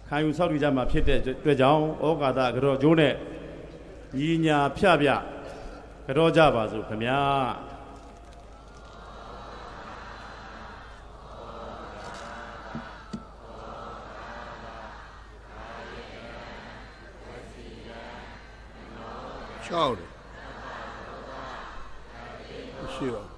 ခံယူဆောက်တည်ကြမှာဖြစ်တဲ့အတွက်ကြောင့်ဩကာသကြောကျိုးနဲ့ညီညာဖြပြကြောကြပါစို့ခင်ဗျာရှောက်တယ်ရှိပါ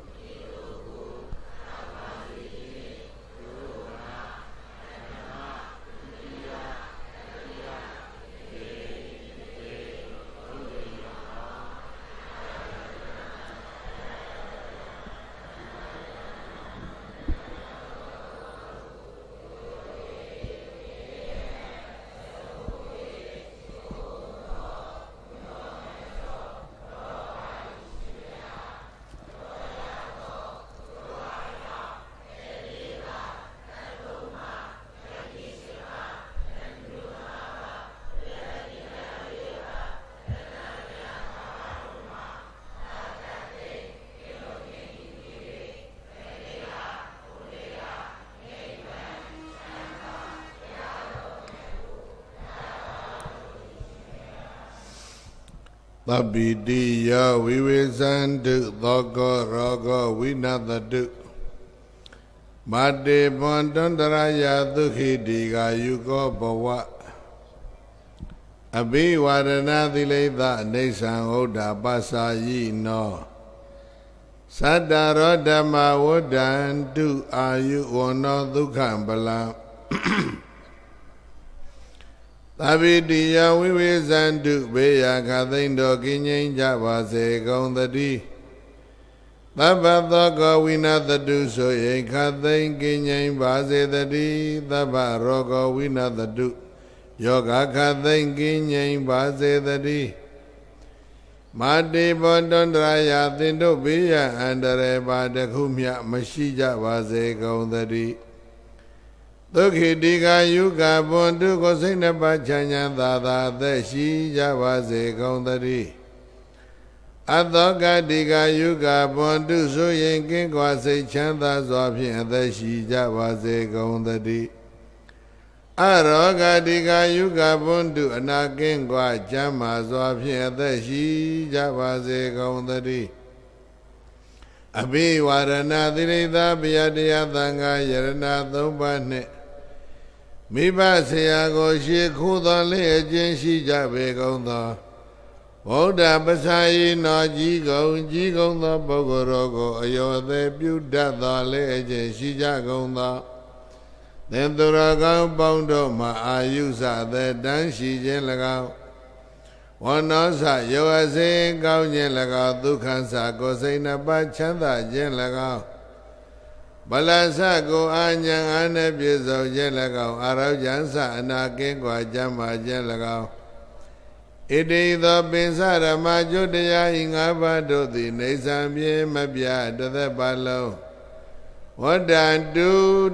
သဗ္ဗိတိယဝိဝေဇန္တုသောကောရောဂဝိနသတုမတေဘွန်တန္တရာယသုခိတိကာယုကောဘဝအဘိဝါဒနာသီလိသအိဋ္ဌံဟုတ်တာပ္စာယိနောသတ္တရောဓမ္မဝဋ္ဌန္တုအာယုဝနောဒုက္ခပလံသဗ္ဗိတိယဝိဝေဇန္တုဘေယခသိန္တောကင်းငြိမ်းကြပါစေကုန်သတည်းသဗ္ဗသောကောဝိနသတုဆိုရင်ခသိန်းကင်းငြိမ်းပါစေတည်းသဗ္ဗရောဂောဝိနသတုယောဂခသိန်းကင်းငြိမ်းပါစေတည်းမာတိဘောတန္တရာယသင်တို့ဘေးရန်အန္တရာယ်ပါတခုမျှမရှိကြပါစေကုန်သတည်းဒုက္ခိတိကာယုကဘွန်တုကိုစိတ်နှပါချမ်းသာသာအသက်ရှိကြပါစေကုန်သတည်းအသောကတိကာယုကဘွန်တုဆိုရင်ကင်းကွာစိတ်ချမ်းသာစွာဖြင့်အသက်ရှိကြပါစေကုန်သတည်းအရောဂတိကာယုကဘွန်တုအနာကင်းကွာချမ်းသာစွာဖြင့်အသက်ရှိကြပါစေကုန်သတည်းအဘိဝါဒနာသီရိသဗျာတရားသံဃာယရဏသုံးပါးနှင့်မိဘဆရာကိုရှေးခိုးတော်လေးအချင်းရှိကြပေကုန်သောဗုဒ္ဓပစ္စာယိနောကြီးကုန်သောပုဂ္ဂိုလ်တော်ကိုအယောသေးပြုတတ်တော်လေးအချင်းရှိကြကုန်သောသင်္သူရကောင်းပေါင်းတို့မှာအာယုစသက်တန်းရှိခြင်း၎င်းဝဏ္ဏစယောအစေကောင်းခြင်း၎င်းဒုက္ခစကိုစိတ်နှပါချမ်းသာခြင်း၎င်းဗလစကိုအာညာအာနဲ့ပြည့်စုံခြင်း၎င်းအာရောကျန်စအနာကင်းကွာကြမ်းပါခြင်း၎င်းဣတိသောပင်စရမကျုတရားဤ၅ပါးတို့သည်နေဆံပြေမပြတသက်ပါလုံးဝတ္တံတု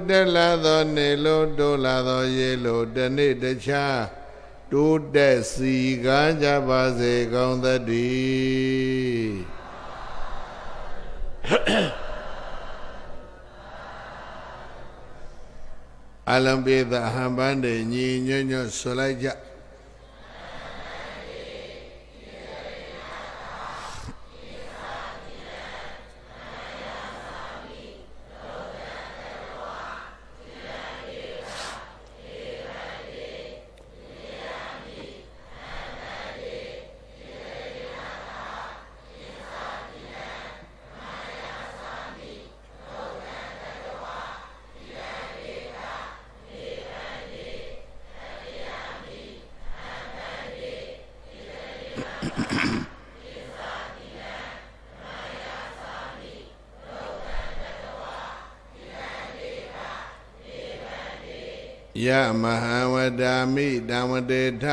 တက်လာသောနေလိုတိုးလာသောရေလိုတနေ့တခြားတိုးတက်စီကားကြပါစေကုန်သတည်းအလံပေသဟံပန်းတေညီညွတ်ညွတ်ဆိုလိုက်ကြယမဟာဝဒ္ဓမိတံဝတေထ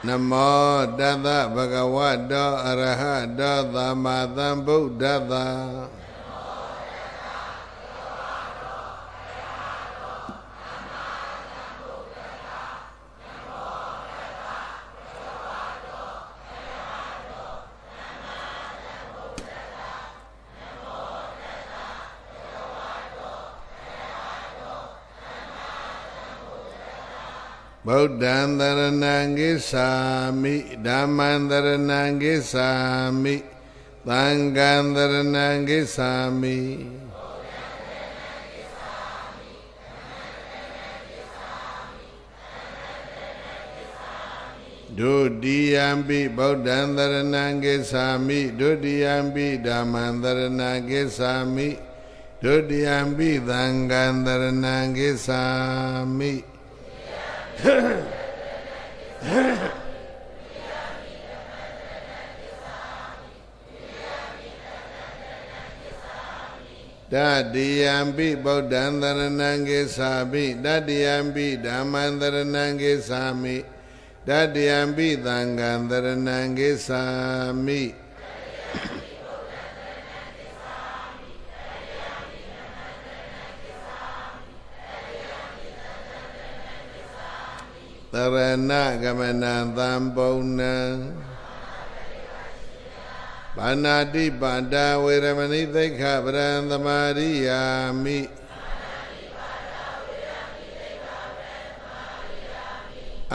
နမောတသဗဂဝတောအရဟတောသမ္မာသမ္ဗုဒ္ဓတ္တ ဗုဒ္ဓံတရဏံဂစ္ဆာမိဓမ္မံတရဏံဂစ္ဆာမိသံဃံတရဏံဂစ္ဆာမိဒုတိယံပိဗုဒ္ဓံတရဏံဂစ္ဆာမိဒုတိယံပိဓမ္မံတရဏံဂစ္ဆာမိဒုတိယံပိသံဃံတရဏံဂစ္ဆာမိတတိယံပိဗုဒ္ဓံတရဏံဂစ္ဆာမိတတိယံပိဓမ္မံတရဏံဂစ္ဆာမိတတိယံပိသံဃံတရဏံဂစ္ဆာမိတရဏဂမနံသံပုံနံဘာနာတိပါဒဝေရမဏိသိက္ခပရံသမာရိယာမိ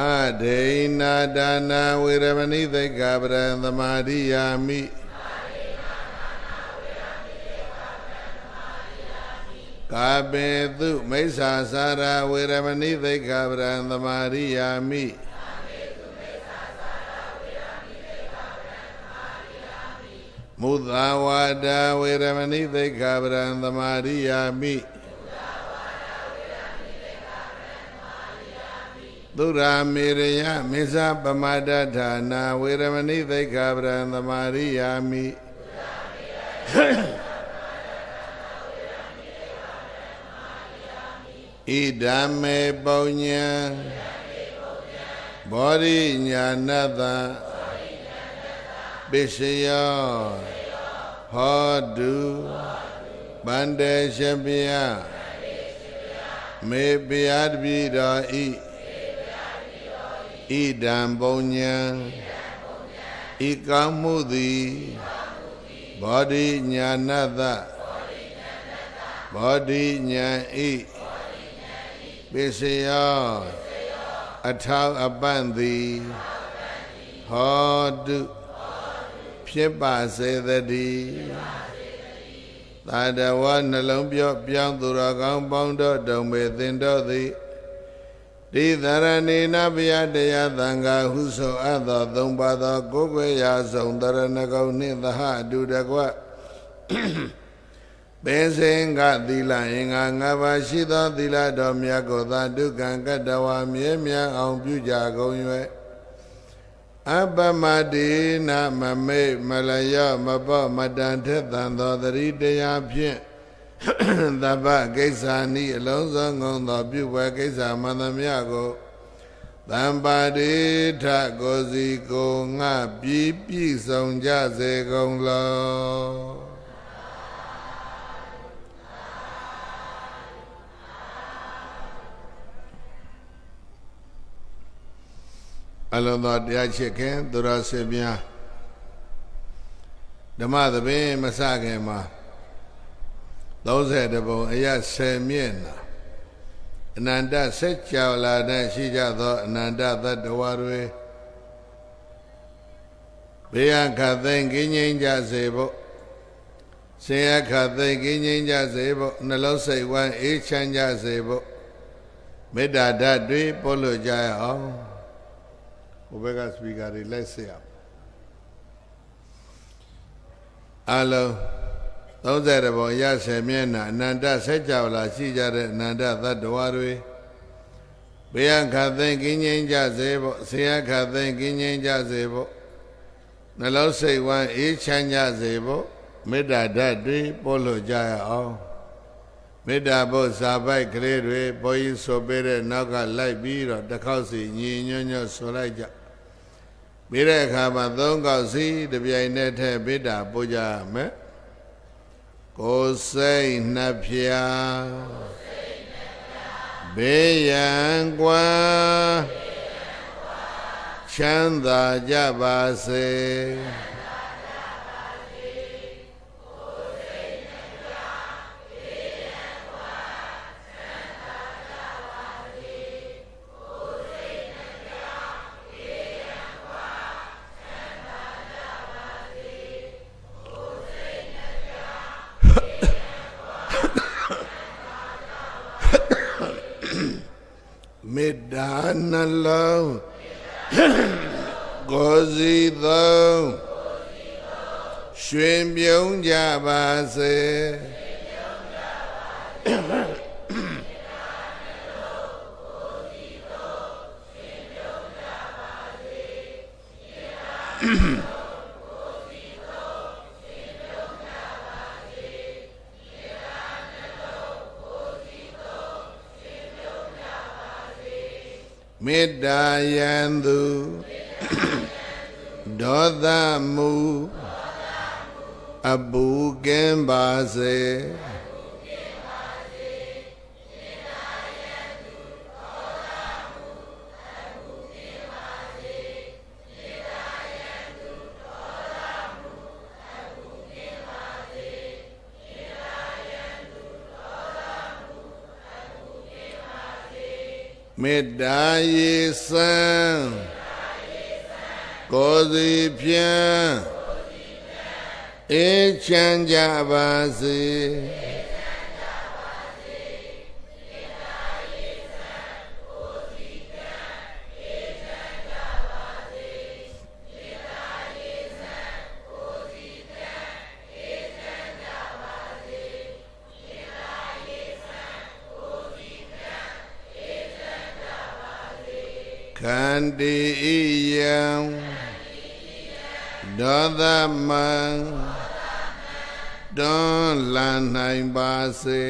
အဒိနာဒါနာဝေရမဏိသိက္ခပရံသမာရိယာမိကာပေတုမိစ္ဆာစာရဝေရမဏိသိက္ခပရံသမာရိယာမိမုသာဝါဒဝေရမဏိသိက္ခပရံသမာရိယာမိသုရာမေရယမေဇပမဒဌာနာဝေရမဏိသိက္ခပရံသမာရိယာမိဣဒံမေပုညံဘောရိညာဏတံပိစယောဟောတုဗန္တေရှပိယမေပယတပိတော်ဤဣဒံပုညံဤကောင်းမှုသည်ဘောရိညာဏတဘောရိညာဤပိစယောအထောက်အပံ့သည်ဟောတုဖြစ်ပါစေတည်းသာတဝနှလုံးပြောင်းသူတော်ကောင်းပေါင်းတို့တုံပေသင်တို့သည်ဒီသရဏေနဗျာတရားသံဃာဟုဆိုအပ်သောသုံးပါးသောကိုယ်ွယ်ရာဆုံးတရဏဂုံနှင့်သဟအတူတကွပေစင်ကသီလအင်္ဂါ၅ပါးရှိသောသီလတော်မြတ်ကိုသာဒုက္ခံကတ္တဝမြဲမြံအောင်ပြုကြကုန်၍အပမတိနာမမေမလယောမပောမတန်ထက်သန်သောသတိတရားဖြင့်သဗ္ဗကိစ္ဆာနိအလုံးစုံကုန်သောပြုဝဲကိစ္စမှန်သမျှကိုသံပါတိထကိုစီကိုငါပြည့်စုံကြစေကုန်လောအလုံးသောတရားချစ်ခင်သူတော်စင်များဓမ္မသဘင်မစခင်မှာ30ပုံအရ10မျက်နှာအနန္တစัจ java လာတဲ့ရှိကြသောအနန္တသတ္တဝါတွေဘေးအခတ်သိမ်းကင်းငြိမ်းကြစေဖို့ဆင်းရဲခတ်သိမ်းကင်းငြိမ်းကြစေဖို့နှလုံးစိတ်ဝမ်းအေးချမ်းကြစေဖို့မေတ္တာဓာတ်တွေပို့လို့ကြရအောင်ဟိုဘက်ကစပီကာတွေလိုက်ဆက်အောင်အလုံး30ပုံရ10မျက်နှာအနန္တစัจ java လာရှိကြတဲ့အနန္တသတ္တဝါတွေဘေးအခတ်သိမ်းကင်းငြိမ်းကြစေဖို့ဆင်းရဲခတ်သိမ်းကင်းငြိမ်းကြစေဖို့နှလုံးစိတ်ဝမ်းအေးချမ်းကြစေဖို့မေတ္တာဓာတ်တွေပို့လို့ကြရအောင်မေတ္တာဘုစာပိုက်ကလေးတွေဘုန်းကြီးဆိုပေးတဲ့နောက်ကလိုက်ပြီးတော့တစ်ခေါက်စီညီညွတ်ညွတ်ဆိုလိုက်ကြပြီးတဲ့အခါမှာ3ခေါက်စီတပြိုင်တည်းထည့်မေတ္တာပို့ကြရမယ်ကိုယ်စိတ်နှဖျားဘေးရန်ကွာချမ်းသာကြပါစေ မေတ္တာနှလုံးကိုယ်စီသုံးရွှင်ပြုံးကြပါစေမေတ္တာယံသူဒေါသမူအပူကင်းပါစေမေတ္တာရေစံကိုယ်စီဖြင့်အေးချမ်းကြပါစေခန္တီယံဒေါသမံတွန်းလှန်နိုင်ပါစေ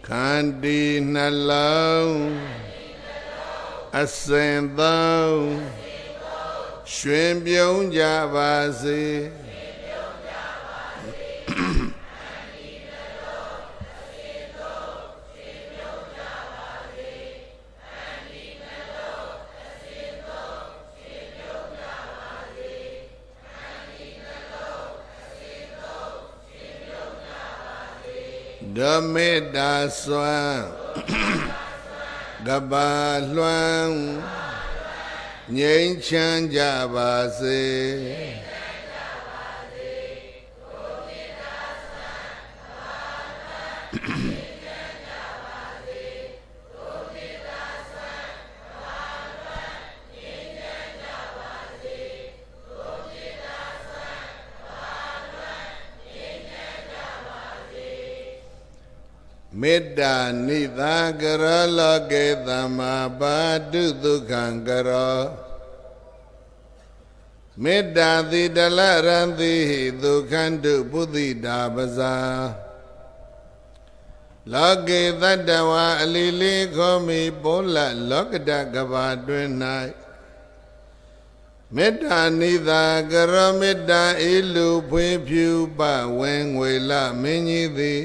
ခန္တီနှလုံးအစဉ်သုံးရွှင်ပြုံးကြပါစေဓမေတ္တာစွမ်းကဘာလွှမ်းငြိမ်းချမ်းကြပါစေမေတ္တာနိသာကရောလောကေသမ္မာပါတုဒုက္ခံကရောမေတ္တာတိတလရံတိဒုက္ခန္တုပုသိတာပဇာလောကေတတ္တဝါအလီလေးခောမိပိုးလလောကတကဘာတွင်၌မေတ္တာနိသာကရောမေတ္တာအေလူဖွေးဖြူပဝဲငွေလမင်းကြီးသည်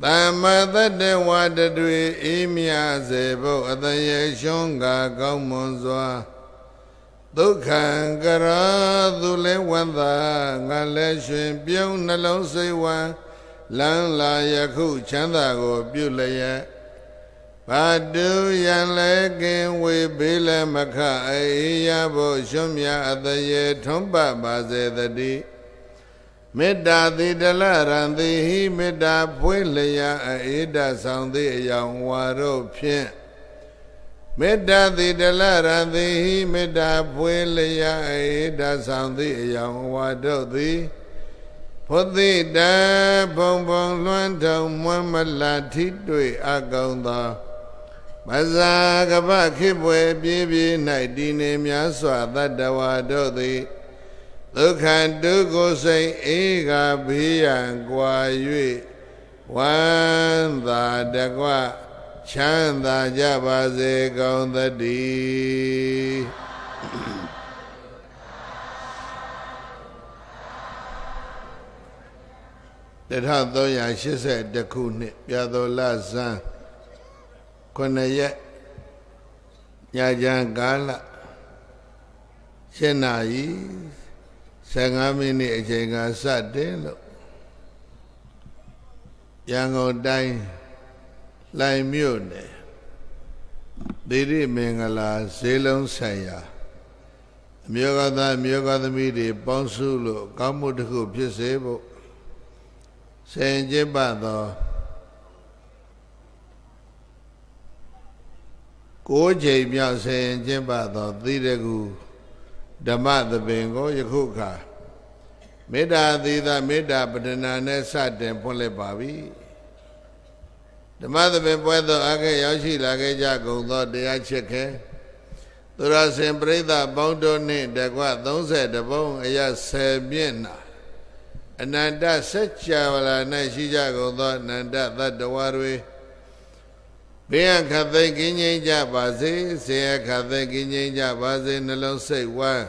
သမ္မာတတ္တဝါတတွေအေးမြစေဖို့အတရေရှုံးကကောင်းမွန်စွာဒုက္ခံကရာသူလဲဝန္တာငါလဲရွှင်ပြုံးနှလုံးစိတ်ဝမ်းလန်းလာယခုချမ်းသာကိုပြုလျက်ဘာတုယံလဲကင်ဝေဘေးလဲမခအေးရဖို့ရှုံးမြအတရေထွန်းပပါစေတည်းမေတ္တာတိတလရံတိဟိမေတ္တာဖွေးလျာအေဒဆောင်သည်အယောင်ဝါတို့ဖြင့်မေတ္တာတိတလရံတိဟိမေတ္တာဖွေးလျာအေဒဆောင်သည်အယောင်ဝါတို့သည်ဖုသိတံဘုံဘုံလွှမ်းထုံမွမ်းမလာထိတွေ့အကောင်သောမဇာကပခိပွဲပြေးပြေး၌တည်နေများစွာတတ္တဝါတို့သည်ဒုက္ခဒုက္ခစိတ်ဧကဘေးရန်ကွာ၍ဝမ်းသာတကွချမ်းသာကြပါစေကောင်းသတည်း1382ခုနှစ်ပြာတော်လဇန်9ရက်ညချမ်းကာလ7 နာရီ15 မိနစ်အချိန်ကစတင်လို့ ရန်ကုန်တိုင်းလှိုင်မြို့နယ်သီရိမင်္ဂလာဈေးလုံးဆိုင်ရာအမျိုးသားအမျိုးသမီးတွေပေါင်းစုလို့ကောင်းမှုတစ်ခုဖြစ်စေဖို့ဆင်ကျင့်ပါသော9ချိန်မြောက်ဆင်ကျင့်ပါသောသီရကုဓမ္မသဘင်ကိုယခုခါမေတ္တာသီသမေတ္တာပတနာနဲ့စတင်ဖွင့်လှစ်ပါပြီဓမ္မသဘင်ပွဲသောအခေရောက်ရှိလာခဲ့ကြကုန်သောတရားချစ်ခဲသူရရှင်ပရိသတ်ပေါင်းတို့နှင့်တကွ30ပုံအရ10မျက်နှာအနန္တစัจ java လာ၌ရှိကြကုန်သောအနန္တသတ္တဝါတွေဘေးအခတ်သိကင်းငြိမ်းကြပါစေဆေအခတ်သိကင်းငြိမ်းကြပါစေနှလုံးစိတ်ဝမ်း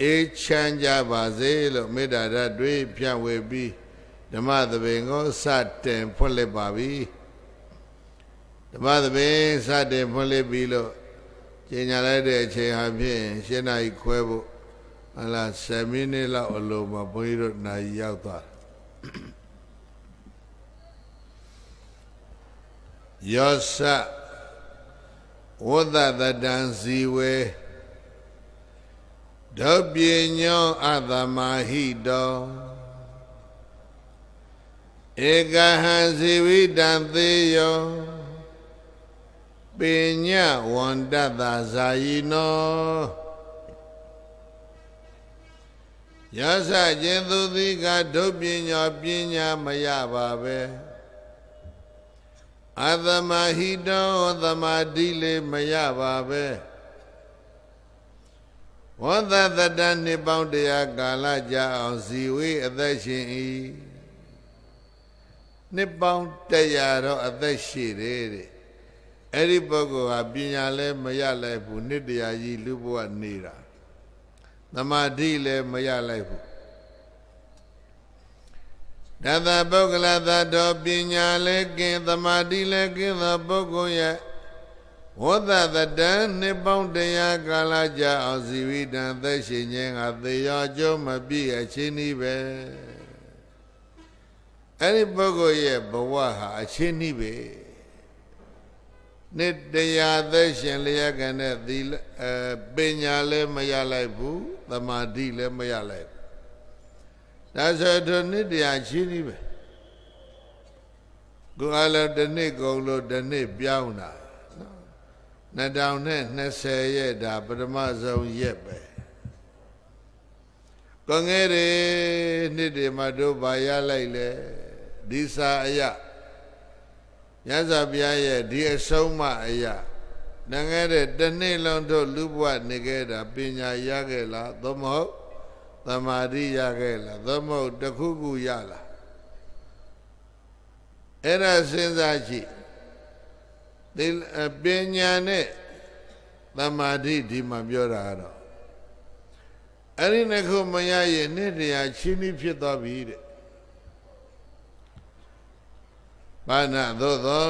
အေးချမ်းကြပါစေလို့မေတ္တာဓာတ်တွေဖြန့်ဝေပြီးဓမ္မသဘင်ကိုစတင်ဖွင့်လှစ်ပါပြီဓမ္မသဘင်စတင်ဖွင့်လှစ်ပြီးလို့ကျင်ညာလိုက်တဲ့အချိန်ဟာဖြင့်7 နာရီခွဲဖို့ဟလာ10 မိနစ်လောက်အလိုမှာဘုန်းကြီးတို့နာရီရောက်သွားယောစဝဒတတံဇီဝေဒုပိညောအသမဟိတောဧကဟံဇီဝိတံသေယောပိညဝန္တတဇာယိနောယောစကျင်သူသည်ကဒုပိညောပညာမရပါပဲအသမဟိတောသမာဓိလေးမရပါပဲဝန္တတတနှစ်ပေါင်း100ကာလကြာအောင်ဇီဝေအသက်ရှင်၏နှစ်ပေါင်း100တော့အသက်ရှိတယ်တဲ့အဲ့ဒီပုဂ္ဂိုလ်ဟာပညာလည်းမရလိုက်ဘူးနှစ်100ကြီးလူဘဝနေတာသမာဓိလည်းမရလိုက်ဘူးတသပုဂ္ဂလသတ္တောပညာလည်းကင်းသမာဓိလည်းကင်းသောပုဂ္ဂိုလ်ရဲ့ဝဋ္ဌတတံနှစ်ပေါင်း100ကာလကြာအောင်ဇီဝိတံသက်ရှင်ခြင်းကသေရောအကျိုးမပြည့်အချင်းဤပဲအဲ့ဒီပုဂ္ဂိုလ်ရဲ့ဘဝဟာအချင်းဤပဲနှစ်100သက်ရှင်လျက်ကနေသီပညာလည်းမရလိုက်ဘူးသမာဓိလည်းမရလိုက်ဘူးဒါဆိုတော့နှစ်100ချင်းဤပဲကိုယ်အလုံးတစ်နှစ်ကုန်လို့တစ်နှစ်ပြောင်းတာ2020ရဲ့ဒါပထမဆုံးရက်ပဲကောငယ်တွေနှစ်တွေမှာတို့ဘာရလိုက်လဲဒီစာအယမြတ်စွာဘုရားရဲ့ဒီအဆုံးမအယငငယ်တဲ့တစ်နှစ်လုံးတို့လူဘဝနေခဲ့တာပညာရခဲ့လားသို့မဟုတ်သမာဓိရခဲ့လားသို့မဟုတ်တစ်ခုခုရလားအဲ့ဒါစဉ်းစားကြည့်ပညာနဲ့သမာဓိဒီမှာပြောတာတော့အဲ့ဒီနှစ်ခုမရရင်နှစ်100ချင်းပြီးဖြစ်သွားပြီတဲ့ဘာနာသို့သော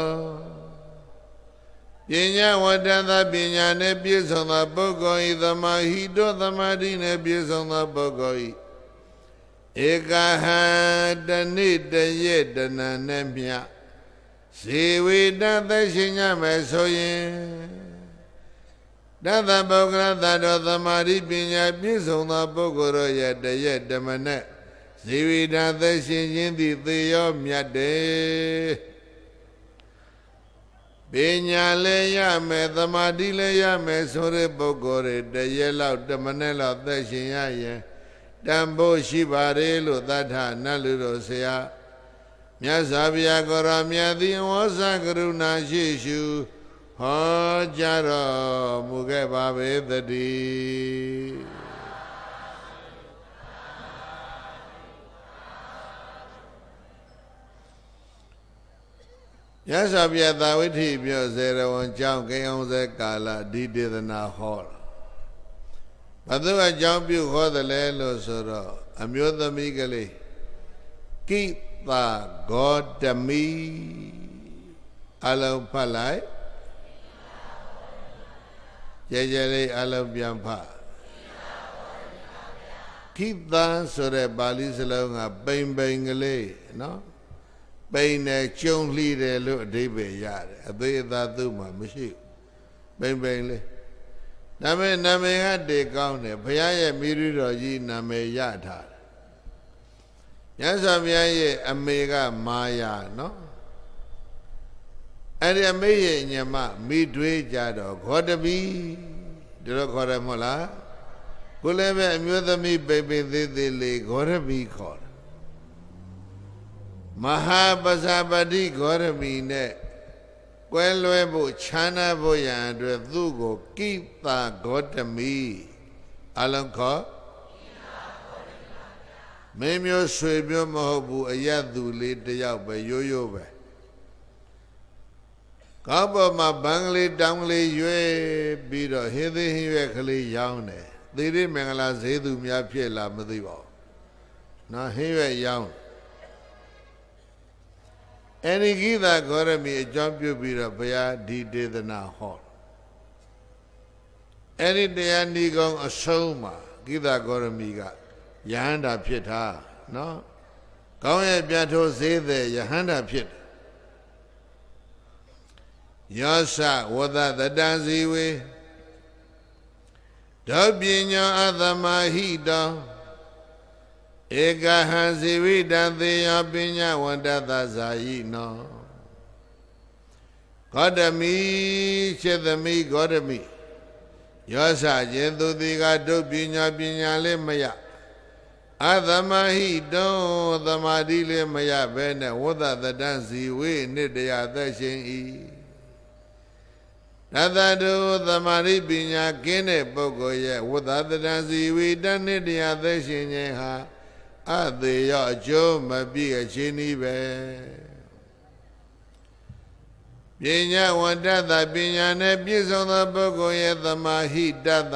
ပညာဝတ္တသပညာနဲ့ပြည့်စုံသောပုဂ္ဂိုလ်ဤသမာဟိတောသမာဓိနဲ့ပြည့်စုံသောပုဂ္ဂိုလ်ဤဧကဟံတနေ့တရက်တဏနဲ့မြတ်ဇေဝိတသက်ရှင်ကြမယ်ဆိုရင်တသပုဂ္ဂလသတ္တောသမာဓိပညာပြည့်စုံသောပုဂ္ဂိုလ်တို့ရဲ့တရက်ဓမ္မနဲ့ဇေဝိတသက်ရှင်ခြင်းသည်သေရောမြတ်တယ်ပညာလည်းရမယ်သမာဓိလည်းရမယ်ဆိုတဲ့ပုဂ္ဂိုလ်တွေတရက်လောက်ဓမ္မနဲ့လောက်သက်ရှင်ရရင်တန်ဖိုးရှိပါတယ်လို့သတ္ထနတ်လူတို့ဆရာမြတ်စွာဘုရားကိုရောမြတ်သည်ဝေါဇကရုဏာရှိရှုဟောကြားတော်မူခဲ့ပါပေသတည်းမြတ်စွာဘုရားသာဝတိပြောစေရဝံကြောင့်ကိယံစေကာလဒီဒေသနာဟောဘသူအကြောင်းပြုဟောတယ်လဲလို့ဆိုတော့အမျိုးသမီးကလေးကိသာဂေါတမီအလုံးဖတ်လိုက်ကြဲကြဲလေးအလုံးပြန်ဖတ်ကိသာဆိုတဲ့ပါဠိစလုံးကပိန်ပိန်ကလေးနော် ပိန်နဲ့ကျုံလှီးတယ်လို့အဓိပ္ပာယ်ရတယ်အသေးအသားသူ့မှာမရှိပိန်လေးဒါပေမဲ့နာမည်ကတည်ကောင်းတယ်ဘုရားရဲ့မိရိတော်ကြီးနာမည်ရထားတယ်မြတ်စွာဘုရားရဲ့အမေကမာယာနော်အဲ့ဒီအမေရဲ့ညမမိတွေးကြတော့ဂေါတမီဒီလိုခေါ်တယ်မဟုတ်လားကိုလည်းပဲအမျိုးသမီးပိန်သေးသေးလေးဂေါရမီခေါ်တယ်မဟာပဇာပတိဂေါရမီနဲ့ကွဲလွဲဖို့ခြားနာဖို့ရန်အတွက်သူ့ကိုကိတာဂေါတမီအလုံးခေါ်မင်းမျိုးဆွေမျိုးမဟုတ်ဘူးအယတ်သူလေးတယောက်ပဲရိုးရိုးပဲကောင်းပေါ်မှာဘန်းကလေးတောင်းကလေးရွေးပြီးတော့ဟင်းသေးဟင်းရွက်ကလေးရောင်းတယ်သေရမင်္ဂလာဈေးသူများဖြစ်လာမသိပါဘူးနော်ဟင်းရွက်ရောင်းအဲ့ဒီကိသာဂေါရမီအကြောင်းပြုပြီးတော့ဘုရားဒီဒေသနာဟောအဲ့ဒီတရားဏီကုံအဆုံးမှာကိသာဂေါရမီကယဟန္တာဖြစ်တာနော်ကောင်းရဲ့ပြတ်ထိုးဈေးတဲ့ယဟန္တာဖြစ်တယ်ယောသဝဒတတံဇီဝေဒုပညောအသမဟိတောဧကဟံဇီဝိတံသေယောပညာဝန္တသဇာယိနောဂေါတမီစေသမီဂေါတမီယောသကျေသူတိကဒုပညာလေးမရအသမဟိတောသမာဓိလေးမရဘဲနဲ့ဝဒတတံဇီဝေနိတယသက်ရှင်၏တသတုသမာဓိပညာကင်းတဲ့ပုဂ္ဂိုလ်ရဲ့ဝဒတတံဇီဝိတံနိတယသက်ရှင်ခြင်းဟာအသေးရောအကျိုးမပြည့်အချင်းဤပဲပညာဝန္တတပညာနဲ့ပြည့်စုံသောပုဂ္ဂိုလ်ရဲ့သမာဟိတတ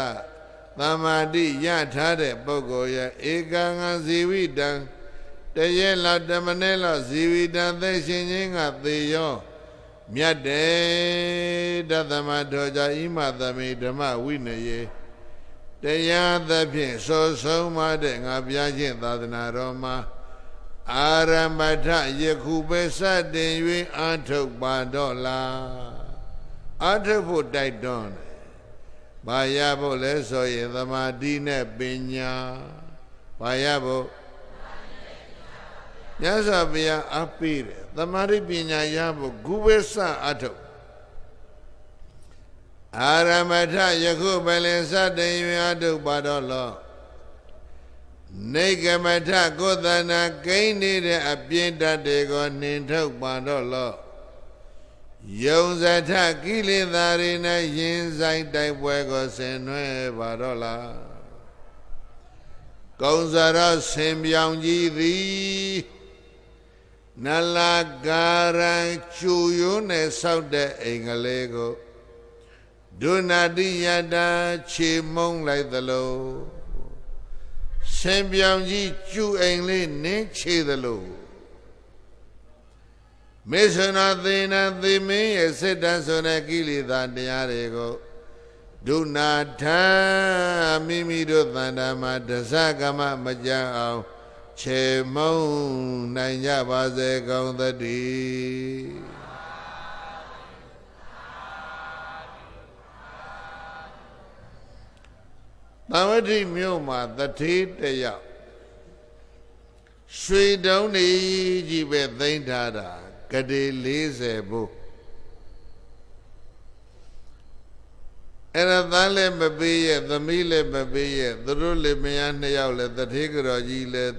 သမာဓိရထားတဲ့ပုဂ္ဂိုလ်ရဲ့ဧကံဇီဝိတံတရေလောက်တမနဲ့လောက်ဇီဝိတံသက်ရှင်ခြင်းကသေရောမြတ်တယ်တသမထောကြဣမသမိဓမ္မဝိနယေတရားသဖြင့်ဆိုဆုံးမတဲ့ငါပြခြင်းသာသနာတော်မှာအာရမထယခုပဲစတင်၍အာထုတ်ပါတော့လားအာထုတ်ဖို့တိုက်တွန်းတယ်ဘာရဖို့လဲဆိုရင်သမာဓိနဲ့ပညာဘာရဖို့မြတ်စွာဘုရားအပေးတယ်သမာဓိပညာရဖို့ခုပဲစအာထုတ်အာရမထယခုပလင်စတင်၍အာထုတ်ပါတော့လောနေကမထကိုယ်တဏ္ဍကိန်းနေတဲ့အပြင်းတတ်တွေကိုနှင်ထုတ်ပါတော့လောယုံဇထကိလေသာတွေနဲ့ရင်ဆိုင်တိုက်ပွဲကိုဆင်နွှဲပါတော့လားကုံစရဆင်ပြောင်ကြီးသည်နလာကာရံချူရိုးနဲ့ဆောက်တဲ့အိမ်ကလေးကိုဒုနာတိယတာခြေမုံလိုက်သလိုဆင်ပြောင်ကြီးကျူအိမ်လေးနင်းချေသလိုမေသနာသေနာသေမင်းရဲ့စိတ်တဆိုတဲ့ကိလေသာတရားတွေကိုဒုနာထမိမိတို့တဏ္ဍာမှာဒဇကမမကြအောင်ခြေမုံနိုင်ကြပါစေကောင်းသတည်းသဝတိမြို့မှာတထေးတယောက်ရွှေတုံးနေကြီးပဲသိမ့်ထားတာကတိ40ဘို့အဲ့ဒါသားလည်းမပေးရဲ့သမီးလည်းမပေးရဲ့သူတို့လည်းမယား2ယောက်လည်းတထေးကတော်ကြီးလည်း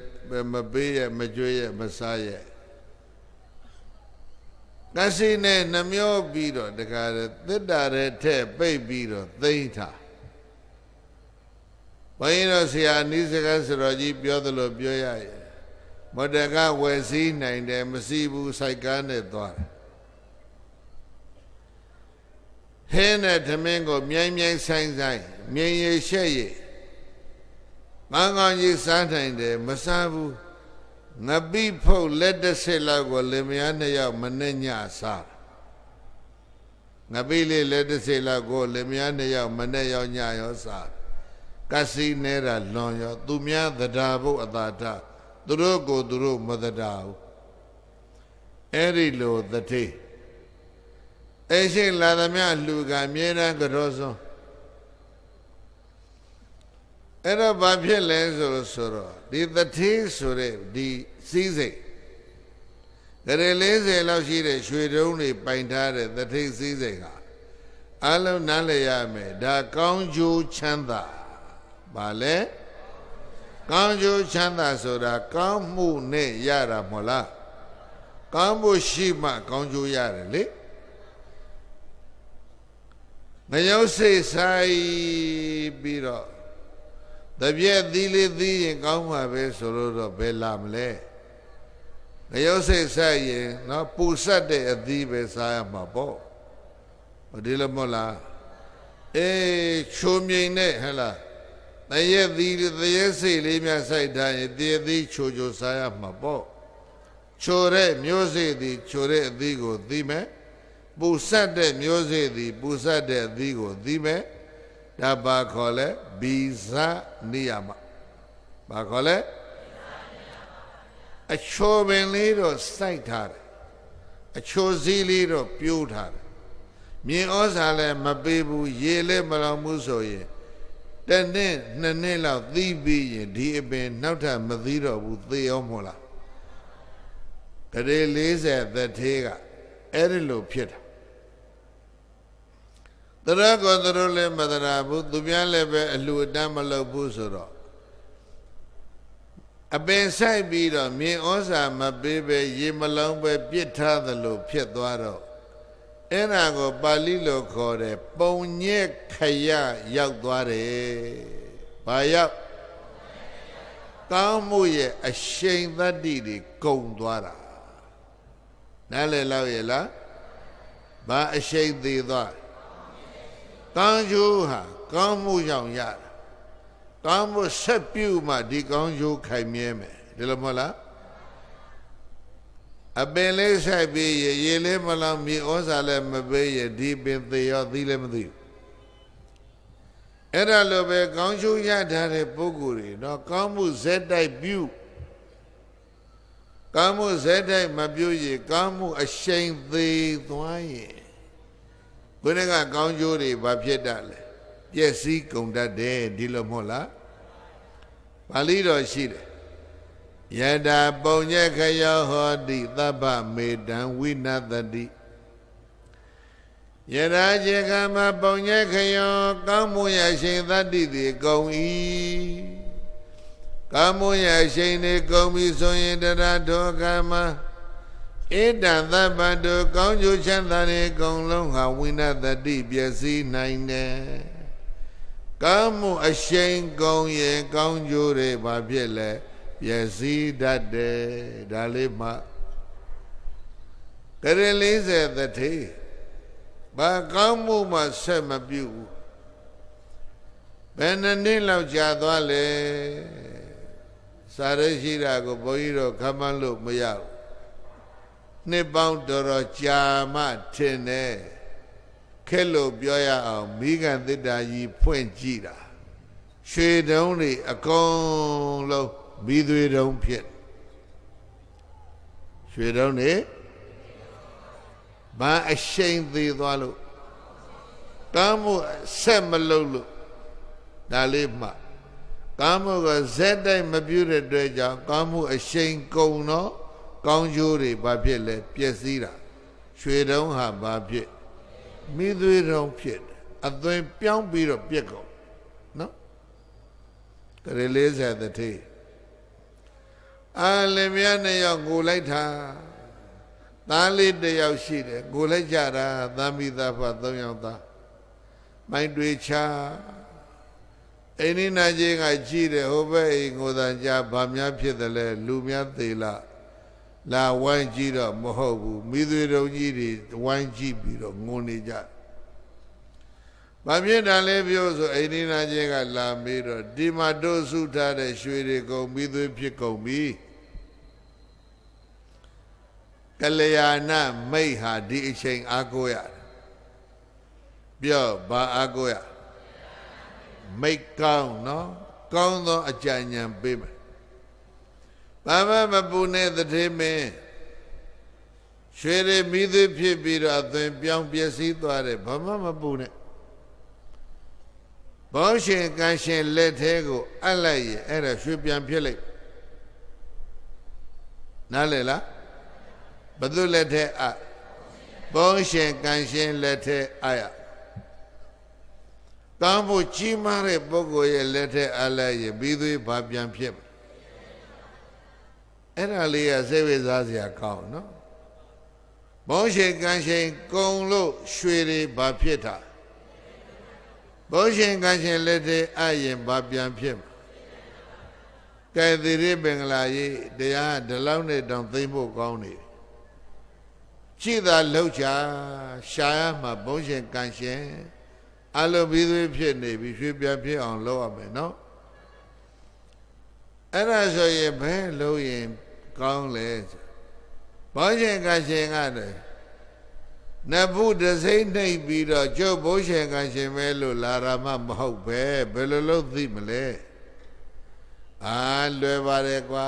မပေးရဲ့မကြွေးရဲ့မစားရဲ့ကစီနဲ့နှမျောပြီးတော့တခါသစ္တာတဲ့ထက်ပိတ်ပြီးတော့သိမ့်ထားဘုန်းကြီးတို့ဆရာအနည်းစကားဆိုတော်ကြီးပြောသလိုပြောရရဲ့မတကဝယ်စည်းနိုင်တယ်မစည်းဘူးစိုက်ကားနဲ့သွားတယ်ဟင်းနဲ့သမင်းကိုမြိုင်းမြိုင်းဆိုင်ဆိုင်မြင်ရရှက်ရငန်းကောင်းကြီးစားနိုင်တယ်မစားဘူးငပိဖုတ်လက်တစ်ဆက်လောက်ကိုလင်မယား2ယောက်မနဲ့ညစားငပိလေးလက်တစ်ဆက်လောက်ကိုလင်မယား2ယောက်မနဲ့ရောက်ညရောစားကစီနေတာလွန်ရောသူများသဒ္ဒါဘုတ်အတာထသူတို့ကိုသူတို့မသဒ္ဒါဘူး အဲ့ဒီလိုတတိအရှိလာသမျှလူကအမြဲတမ်းကြောစွန်းအဲ့တော့ဘာဖြစ်လဲဆိုတော့ဒီတတိဆိုတဲ့ဒီစည်းစိမ်ဂရေ40လောက်ရှိတဲ့ရွှေတုံးတွေပိုင်ထားတဲ့တတိစည်းစိမ်ဟာအလုံးနားလည်ရမယ်ဒါကောင်းကျိုးချမ်းသာဘာလဲကောင်းကျိုးချမ်းသာဆိုတာကောင်းမှုနဲ့ရတာမဟုတ်လားကောင်းမှုရှိမှကောင်းကျိုးရတယ်လေငရုတ်စိတ်ဆိုင်ပြီးတော့တပြည့်သီးလေးသီးရင်ကောင်းမှာပဲဆိုတော့ဘယ်လာမလဲငရုတ်စိတ်ဆိုင်ရင်နော်ပူဆက်တဲ့အသီးပဲစားရမှာပေါ့ဒီလိုမဟုတ်လားချိုမြိန်နဲ့ဟဲ့လားတရက်သီးတရက်စိတ်လေးများစိုက်ထားရင်တရက်သီးချိုချိုစားရမှာပေါ့ချိုတဲ့မျိုးစေ့သည်ချိုတဲ့အသီးကိုသီးမယ်ပူဆက်တဲ့မျိုးစေ့သည်ပူဆက်တဲ့အသီးကိုသီးမယ်ဒါဘာခေါ်လဲဘီဇနိယမဘာခေါ်လဲအချိုပင်လေးတော့စိုက်ထားတယ်အချိုစည်းလေးတော့ပြိုးထားတယ်မြေဩဇာလည်းမပေးဘူးရေလည်းမလောင်ဘူးဆိုရင်တနေ့နှစ်နှစ်လောက်သီးပြီးရင်ဒီအပင်နောက်ထပ်မသီးတော့ဘူးသေရောမဟုတ်လားဂရေ40သက်သေးကအဲ့ဒီလိုဖြစ်တာတရကောတရလည်းမတရာဘူးသူများလည်းပဲအလှူအတန်းမလုပ်ဘူးဆိုတော့အပင်ဆိုင်ပြီးတော့မြေဩဇာမပေးပဲရေမလောင်ပဲပြစ်ထားသလိုဖြစ်သွားတော့အဲ့ဒါကိုပါဠိလိုခေါ်တယ်ပုံညက်ခရရောက်သွားတယ်။ဘာရောက်ကောင်းမှုရဲ့အရှိန်သတ္တိတွေကုန်သွားတာနားလည်လောက်ရဲ့လားဘာအရှိန်သေးသွားကောင်းကျိုးဟာကောင်းမှုကြောင့်ရတာကောင်းမှုဆက်ပြုမှဒီကောင်းကျိုးခိုင်မြဲမယ်ဒီလိုမဟုတ်လားအပင်လေးဆိုင်ပြီးရေလေးမလောင်မြေဩဇာလည်းမပေးရဒီပင်သေရောသီးလည်းမသိဘူးအဲ့ဒါလိုပဲကောင်းကျိုးရထားတဲ့ပုဂ္ဂိုလ်တွေတော့ကောင်းမှုဇက်တိုက်ပြုကောင်းမှုဇက်တိုက်မပြုရင်ကောင်းမှုအရှိန်သေးသွားရင်ဘုရားကကောင်းကျိုးတွေဘာဖြစ်တတ်လဲပျက်စီးကုန်တတ်တယ်ဒီလိုမဟုတ်လားပါဠိတော်ရှိတယ်ယတာပုံညက်ခယောဟောတိသဗ္ဗမေတံဝိနတတိယတာခြေကမပုံညက်ခယောကောင်းမှုရရှိန်သတ္တိတွေကုန်၏ကောင်းမှုရရှိန်တွေကုန်ပြီဆိုရင်တရထောကမဧတံသဗ္ဗတုကောင်းကျိုးချမ်းသာတွေအကုန်လုံးဟာဝိနတတိပျက်စီးနိုင်တယ်ကောင်းမှုအရှိန်ကုန်ရင်ကောင်းကျိုးတွေဘာဖြစ်လဲပျက်စီးတတ်တယ်ဒါလေးမှဂရေ40သက်ထေဘာကောင်းမှုမှဆက်မပြုဘူးဘယ်နှစ်လောက်ကြာသွားလဲစာရရှိတာကိုဘုန်းကြီးတို့ခမန်းလို့မရဘူးနှစ်ပေါင်းတော်တော်ကြာမှထင်တယ်ခက်လို့ပြောရအောင်မိဂန်သစ္တာကြီးဖွင့်ကြည့်တာရွှေတုံးတွေအကုန်လုံးဘီသွေတုံးဖြစ်ရွှေတုံးနေဘာအရှိန်သေးသွားလို့ကောင်းမှုဆက်မလုပ်လို့ဒါလေးမှကောင်းမှုကဇက်တိုက်မပြုတဲ့အတွက်ကြောင့်ကောင်းမှုအရှိန်ကုန်တော့ကောင်းကျိုးတွေဘာဖြစ်လဲပျက်စီးတာရွှေတုံးဟာဘာဖြစ်မိသွေတုံးဖြစ်အသွင်ပြောင်းပြီးတော့ပြက်ကုန်နော်ကရေ40တထေလင်မယား2ယောက်ငိုလိုက်တာသားလေး1ယောက်ရှိတယ်ငိုလိုက်ကြတာသားမိသားဖ3ယောက်သားမိုင်းတွေချအိန္ဒိနာကြီးကကြည့်တယ်ဟိုဘက်အိမ်ငိုတန်ကြဘာများဖြစ်တယ်လဲလူများသေးလားလာဝိုင်းကြည့်တော့မဟုတ်ဘူးမိသွေတော်ကြီးတွေဝိုင်းကြည့်ပြီးတော့ငိုနေကြဘာဖြစ်တာလဲပြောဆိုအိန္ဒိနာကြီးကလာမေးတော့ဒီမှာတို့စုထားတဲ့ရွှေတွေကုန်မိသွေဖြစ်ကုန်ပြီကလျာဏမိတ်ဟာဒီအချိန်အားကိုးရတယ်ပြောဘာအားကိုးရမိတ်ကောင်းနော်ကောင်းသောအကြံဉာဏ်ပေးမယ်ဘာမှမပူနဲ့တထေမင်း ရွှေတွေမိသွေးဖြစ်ပြီးတော့အသွင်ပြောင်းပျက်စီးသွားတယ်ဘာမှမပူနဲ့ဘောရှင်ကံရှင်လက်သေးကိုအပ်လိုက်ရင်အဲ့ဒါရွှေပြန်ဖြစ်လိုက်နားလေလားဘယ်သူလက်သေးအဘောရှင်ကံရှင်လက်သေးအရကောင်းဖို့ကြီးမားတဲ့ပုဂ္ဂိုလ်ရဲ့လက်သေးအလိုက်ရင်မိသွေးဘာပြန်ဖြစ်အဲ့ဒါလေးကစိတ်ဝိစားစရာကောင်းနော်ဘောရှင်ကံရှင်ကုံလို့ရွှေတွေဘာဖြစ်တာဘောရှင်ကံရှင်လက်သေးအရင်ဘာပြန်ဖြစ်မှာကဲသီရိပင်္ဂလာကြီးတရားဒီလောက်နဲ့တောင်သိမ့်ဖို့ကောင်းနေတယ်ကြည်သာလှုပ်ချာရှာရမှာဘောရှင်ကံရှင်အလိုပြီးသွေးဖြစ်နေပြီရွှေပြန်ဖြစ်အောင်လုပ်ရမယ်နော်အဲ့ဒါဆိုရင်ဘယ်လုပ်ရင်ကောင်းလဲဘောရှင်ကံရှင်ကလည်းနဗုတစိမ့်နှိပ်ပြီးတော့ကျုပ်ဘောရှင်ကံရှင်ပဲလို့လာရမှမဟုတ်ပဲဘယ်လိုလုပ်သိမလဲအာလွယ်ပါတယ်ကွာ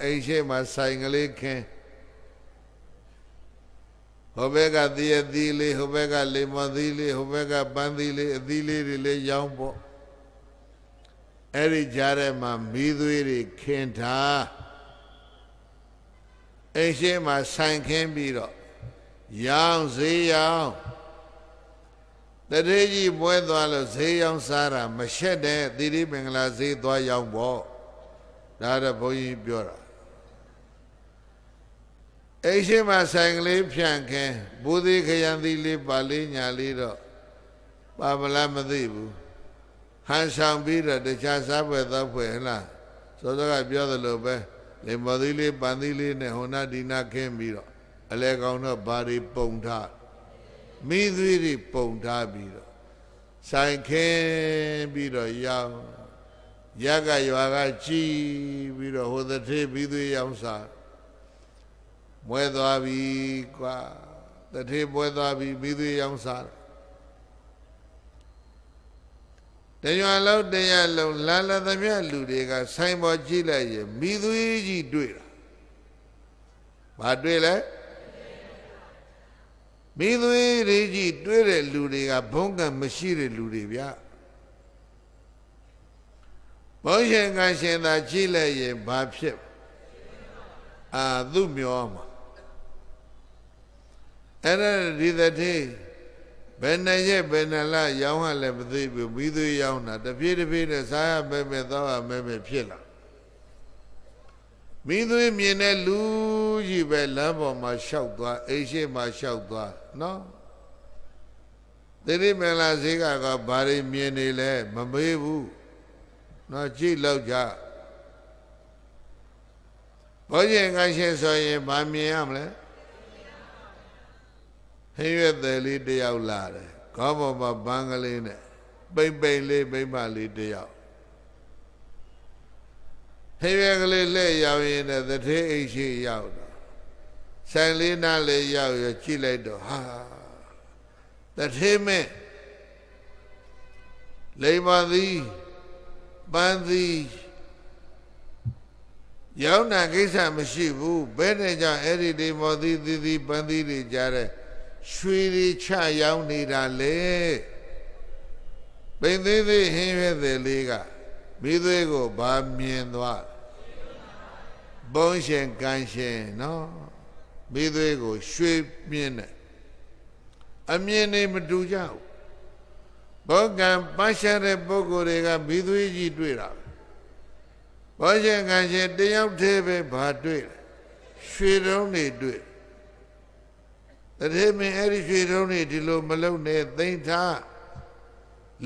အိမ်ရှိမှဆိုင်ကလေးခင်းဟိုဘက်ကသီးအသီးလေးဟိုဘက်ကလေမသီးလေးဟိုဘက်ကပန်းသီးလေးအသီးလေးတွေလေးရောင်းပေါ့အဲ့ဒီကြားထဲမှာမီးသွေးတွေခင်းထားအိမ်ရှိမှဆိုင်ခင်းပြီးတော့ရောင်းဈေးရောင်းတရေကြီးပွဲသွားလို့ဈေးရောင်းစားတာမရှက်တဲ့သီရိမင်္ဂလာဈေးသွားရောင်းပေါ့ဒါတော့ဘုန်းကြီးပြောတာအိရှိမဆိုင်ကလေးဖြန့်ခင်းဘူသေးခရံသီးလေးပါလေးညာလေးတော့ပါမလားမသိဘူးဟန်ဆောင်ပြီးတော့တခြားစားပွဲသောပွဲဟလားစောစောကပြောသလိုပဲလေမော်သီးလေးပန်းသီးလေးနဲ့ဟိုနာဒီနာခင်းပြီးတော့အလဲကောင်တော့ဘာတွေပုံထားမိသွေးတွေပုံထားပြီးတော့ဆိုင်ခင်းပြီးတော့ရောင်းရကရွာကကြည်ပြီးတော့ဟိုတစ်ထေးမိသွေးရောင်းစားမွဲသွားပြီကွာတစ်ထေးပွဲသွားပြီမိသွေးရောင်းစားတရွာလောက်တရလုံးလာလာသမျှလူတွေကဆိုင်ပေါ်ကြည့်လိုက်ရင်မိသွေးကြီးတွေ့တာဘာတွေ့လဲမိသွေးတွေကြီးတွေ့တဲ့လူတွေကဘုံကံမရှိတဲ့လူတွေဗျဘောရှင်ကရှင်သာကြည့်လိုက်ရင်ဘာဖြစ်သူ့မျောမှာအဲ့ဒါဒီတည်းဘယ်နဲ့ရဲ့ဘယ်နဲ့လားရောင်းရလဲမသိဘူးမိသွေးရောင်းတာတပြေးတပြေးနဲ့စားရမဲ့မဲ့သောရမဲ့မဲ့ဖြစ်လာမိသွေးမြင်တဲ့လူကြီးပဲလမ်းပေါ်မှာလျှောက်သွားအိမ်ရှိမှာလျှောက်သွားနော်သီရိမင်္ဂလာဈေးကဘာတွေမြင်နေလဲမမေးဘူးနော်ကြည့်လောက်ကြဘောရှင်ကရှင်ဆိုရင်ဘာမြင်ရမလဲဟင်းရွက်တယ်လေးတယောက်လာတယ်ခေါင်းပေါ်မှာဘန်းကလေးနဲ့ပိမ့်ပိမ့်လေးမိမလေးတယောက်ဟင်းရွက်ကလေးလက်ရောက်ရင်တထေးအိတ်ရှိရောက်တော့ဆိုင်လေးနားလေးရောက်ရကြည့်လိုက်တော့ဟာတထေးမဲ့လိမ္မာသည်ပန်းသည်ရောင်းတာကိစ္စမရှိဘူးဘယ်နဲ့ကြောင့်အဲ့ဒီလိမ္မာသည်သီသည်ပန်းသည်တွေကြားတဲ့ရွှေတွေချရောင်းနေတာလေပိန်သေးသေးဟင်းရွက်သေးလေးကမိသွေးကိုဗာမြင်သွားဘုံရှင်ကံရှင်နော်မိသွေးကိုရွှေမြင်တယ်အမြင်နေမတူကြဘူးဘောကံပါရှာတဲ့ပုဂ္ဂိုလ်တွေကမိသွေးကြီးတွေ့တာဘောရှင်ကံရှင်တယောက်တည်းပဲဗာတွေ့တယ်ရွှေတုံးတွေတွေ့တထေးမင်းအဲ့ဒီရွှေတုံးတွေဒီလိုမလုံနဲ့သိမ့်ထား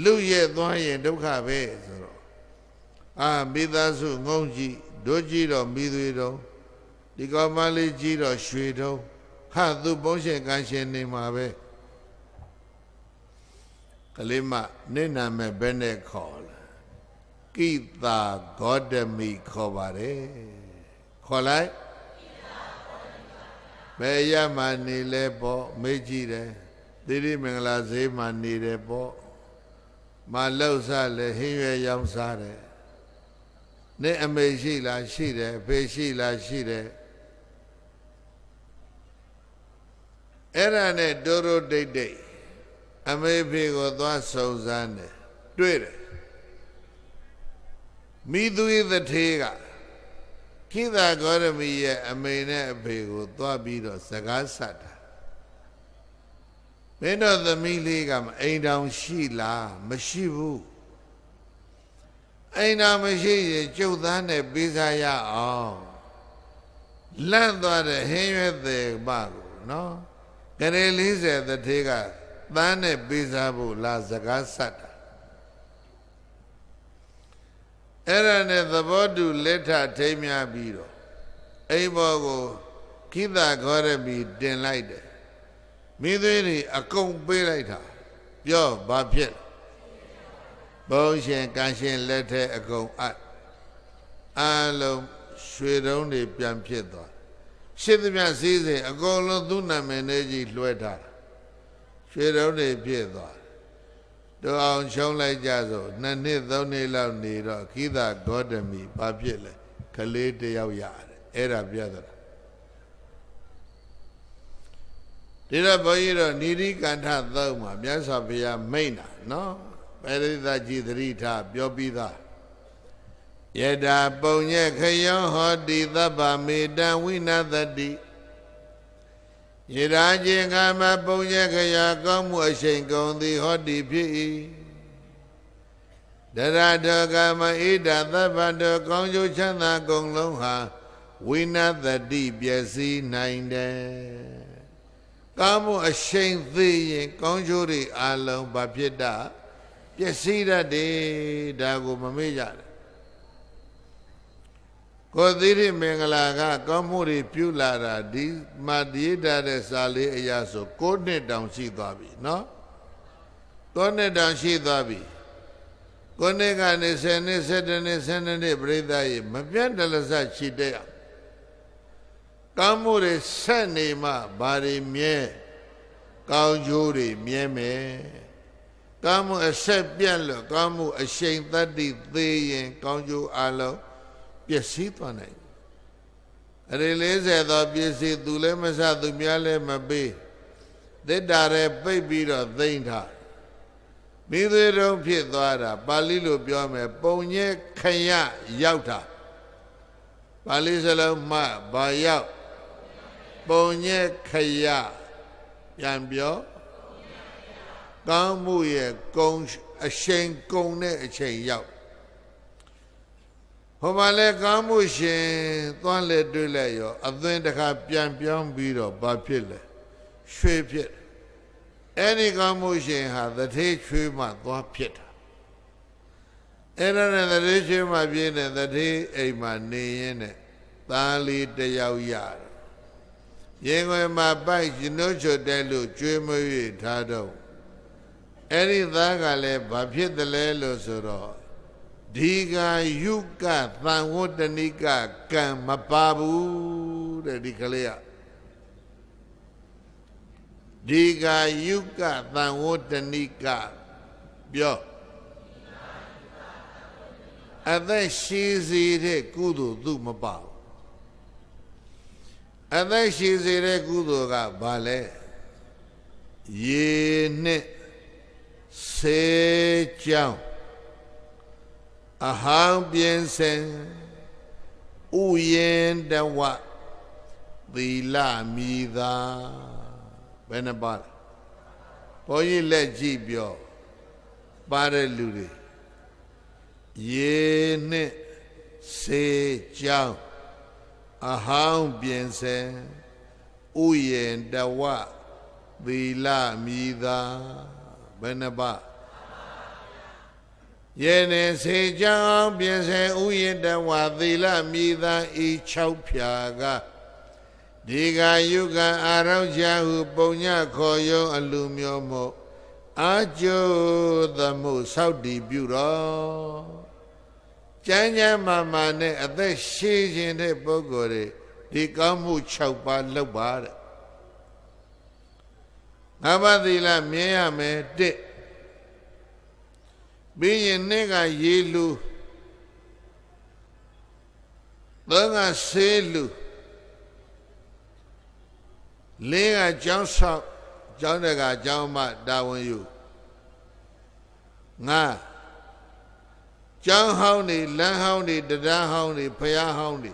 လူရဲ့သွားရင်ဒုက္ခပဲဆိုတော့မိသားစုငုံကြည့်တို့ကြည့်တော့မိသွေးတုံးဒီကောင်မလေးကြည့်တော့ရွှေတုံးသူဘုံရှင်ကံရှင်နေမှာပဲကလေးမနိနာမဲ့ဘယ်နဲ့ခေါ်လဲကိတာဂေါတမိခေါ်ပါတယ်ခေါ်လိုက်ဘယ်ရမှနေလဲပေါ့မေးကြည့်တယ်သီရိမင်္ဂလာဈေးမှာနေတယ်ပေါ့မလောက်စားလဲဟင်းရွယ်ရောင်းစားတယ်နေအမေရှိလားရှိတယ်ဖေရှိလားရှိတယ် အဲ့ဒါနဲ့တိုးတိုးတိတ်တိတ်အမေဖေကိုသွားစုံစမ်းတယ်တွေ့တယ်မိသူ၏တထေးကခိသဂေါရမီရဲ့အမေနဲ့အဖေကိုသွားပြီးတော့စကားဆက်တာမင်းတို့သမီးလေးကအိမ်တောင်ရှိလားမရှိဘူးအိမ်တောင်မရှိရင်ကျုပ်သားနဲ့ပေးစားရအောင်လန့်သွားတဲ့ဟင်းရွက်သေးပါကိုနော်ကလေး40တထေးကသားနဲ့ပေးစားဖို့လာစကားဆက်တာအဲ့ဒါနဲ့သဘောတူလက်ထထိမ်းများပြီးတော့အိမ်ဘောကိုခိသဂေါရမီတင်လိုက်တယ်မိသွေးတွေအကုန်ပေးလိုက်တာပြောဘာဖြစ်ဘုံရှင်ကံရှင်လက်ထဲအကုန်အလုံးရွှေတုံးတွေပြန်ဖြစ်သွားရှစ်သမျှစည်းစိမ်အကုန်လုံးသူ့နာမည်နဲ့ကြီးလွှဲထားတာရွှေတုံးတွေဖြစ်သွားတို့အောင်ရှုံးလိုက်ကြဆို2နှစ်3နှစ်လောက်နေတော့ခိသဂေါတမီဘာဖြစ်လဲကလေးတယောက်ရတယ်အဲ့ဒါပြသတာဒီတော့ဘုန်းကြီးတို့နိရိကန္ထသုံးမှာမြတ်စွာဘုရားမိန့်တာနော်ပရိသတ်ကြီးသတိထားပြောပြီးသားယတာပုံညက်ခယောဟောတိသဗ္ဗမေတံဝိနသတိယရာခြင်းကမပုံညက်ခယာကောင်းမှုအရှိန်ကုန်သည်ဟောတိဖြစ်၏ဒရတောကမဣဒသဗ္ဗတောကောင်းကျိုးချမ်းသာကုန်လုံးဟာဝိနသတိပျက်စီးနိုင်တယ်ကောင်းမှုအရှိန်သေးရင်ကောင်းကျိုးတွေအလုံးဘာဖြစ်တာပျက်စီးတတ်တယ်ဒါကိုမမေ့ကြနဲ့ကိုသီရိမင်္ဂလာကကောင်းမှုတွေပြုလာတာဒီမှာဒီတာတဲ့စာလေးအရာဆို9နှစ်တောင်ရှိသွားပြီနော်9နှစ်တောင်ရှိသွားပြီ9နှစ်ကနေ10နှစ်17နှစ်12နှစ်ပြိဿရေမပြတ်တလဆရှိတဲ့ကောင်းမှုတွေဆက်နေမှဘာတွေမြဲကောင်းကျိုးတွေမြဲမယ်ကောင်းမှုအဆက်ပြတ်လို့ကောင်းမှုအရှိန်တတ္တိသေးရင်ကောင်းကျိုးအလုံးပျက်စီးသွားနိုင်အရေ40သောပစ္စည်းသူလည်းမဆသူများလည်းမပေးသစ္တာရဲပိတ်ပြီးတော့သိမ့်ထားမိသွေးတုံးဖြစ်သွားတာပါဠိလိုပြောမယ်ပုံညက်ခရရောက်တာပါဠိစလုံးမှဘာရောက်ပုံညက်ခရပြန်ပြောကောင်းမှုရဲ့ကုံအရှိန်ကုံတဲ့အချိန်ရောက်ဟိုမှာလဲကောင်းမှုရှင်သွားလဲတွေ့လဲရောအသွင်တစ်ခါပြန်ပြောင်းပြီးတော့ဘာဖြစ်လဲရွှေဖြစ်အဲ့ဒီကောင်းမှုရှင်ဟာတထေးချွေးမှသွားဖြစ်တာအဲ့ဒါနဲ့တထေးချွေးမှပြင်းတဲ့တထေးအိမ်မှာနေရင်းနဲ့သားလေးတယောက်ရတယ်ရင်ွယ်မှာပိုက်ရှင်တို့ချွတ်တယ်လို့ကျွေးမွေးထားတော့အဲ့ဒီသားကလည်းဘာဖြစ်တယ်လဲလို့ဆိုတော့ဒီကယုကသံဝတ္တနိကကံမပါဘူးတဲ့ဒီကလေးကဒီကယုကသံဝတ္တနိကပြောအသက်ရှိစေတဲ့ကုသိုလ်သူမပါဘူးအသက်ရှိစေတဲ့ကုသိုလ်ကဘာလဲရေနဲ့ဆေးကြောင်းအဟံပြင်းစင်ဥယင်တဝသီလမိသာဘယ်နှပါလဲဘုန်းကြီးလက်ကြည့်ပြောပါတဲ့လူတွေရေနဲ့ဆေးကြောင်းအဟံပြင်းစင်ဥယင်တဝသီလမိသာဘယ်နှပါယေနေစေကြောင်းပြင်စေဥယျတဝသီလမိသာဤ6ဖြာကဒီကယုကအာရောချဟုပုံညခေါ်ယုံအလူမျိုးမို့အာကျိုးသမှုဆောက်တည်ပြုတော်ကျမ်းကျမ်းမာမာနဲ့အသက်ရှည်ခြင်းတဲ့ပုဂ္ဂိုလ်တွေဒီကောင်းမှု6ပါးလုပ်ပါတဲ့ငါးပါးသီလမြင်ရမယ်1ပြီးရင်နေ့ကရေလူသုံးကဆေးလူ lင်းကကျောင်းဆောက်ကျောင်းတကကျောင်းမတာဝန်ယူငါကျောင်းဟောင်းနေလမ်းဟောင်းနေတရားဟောင်းနေဖျားဟောင်းနေ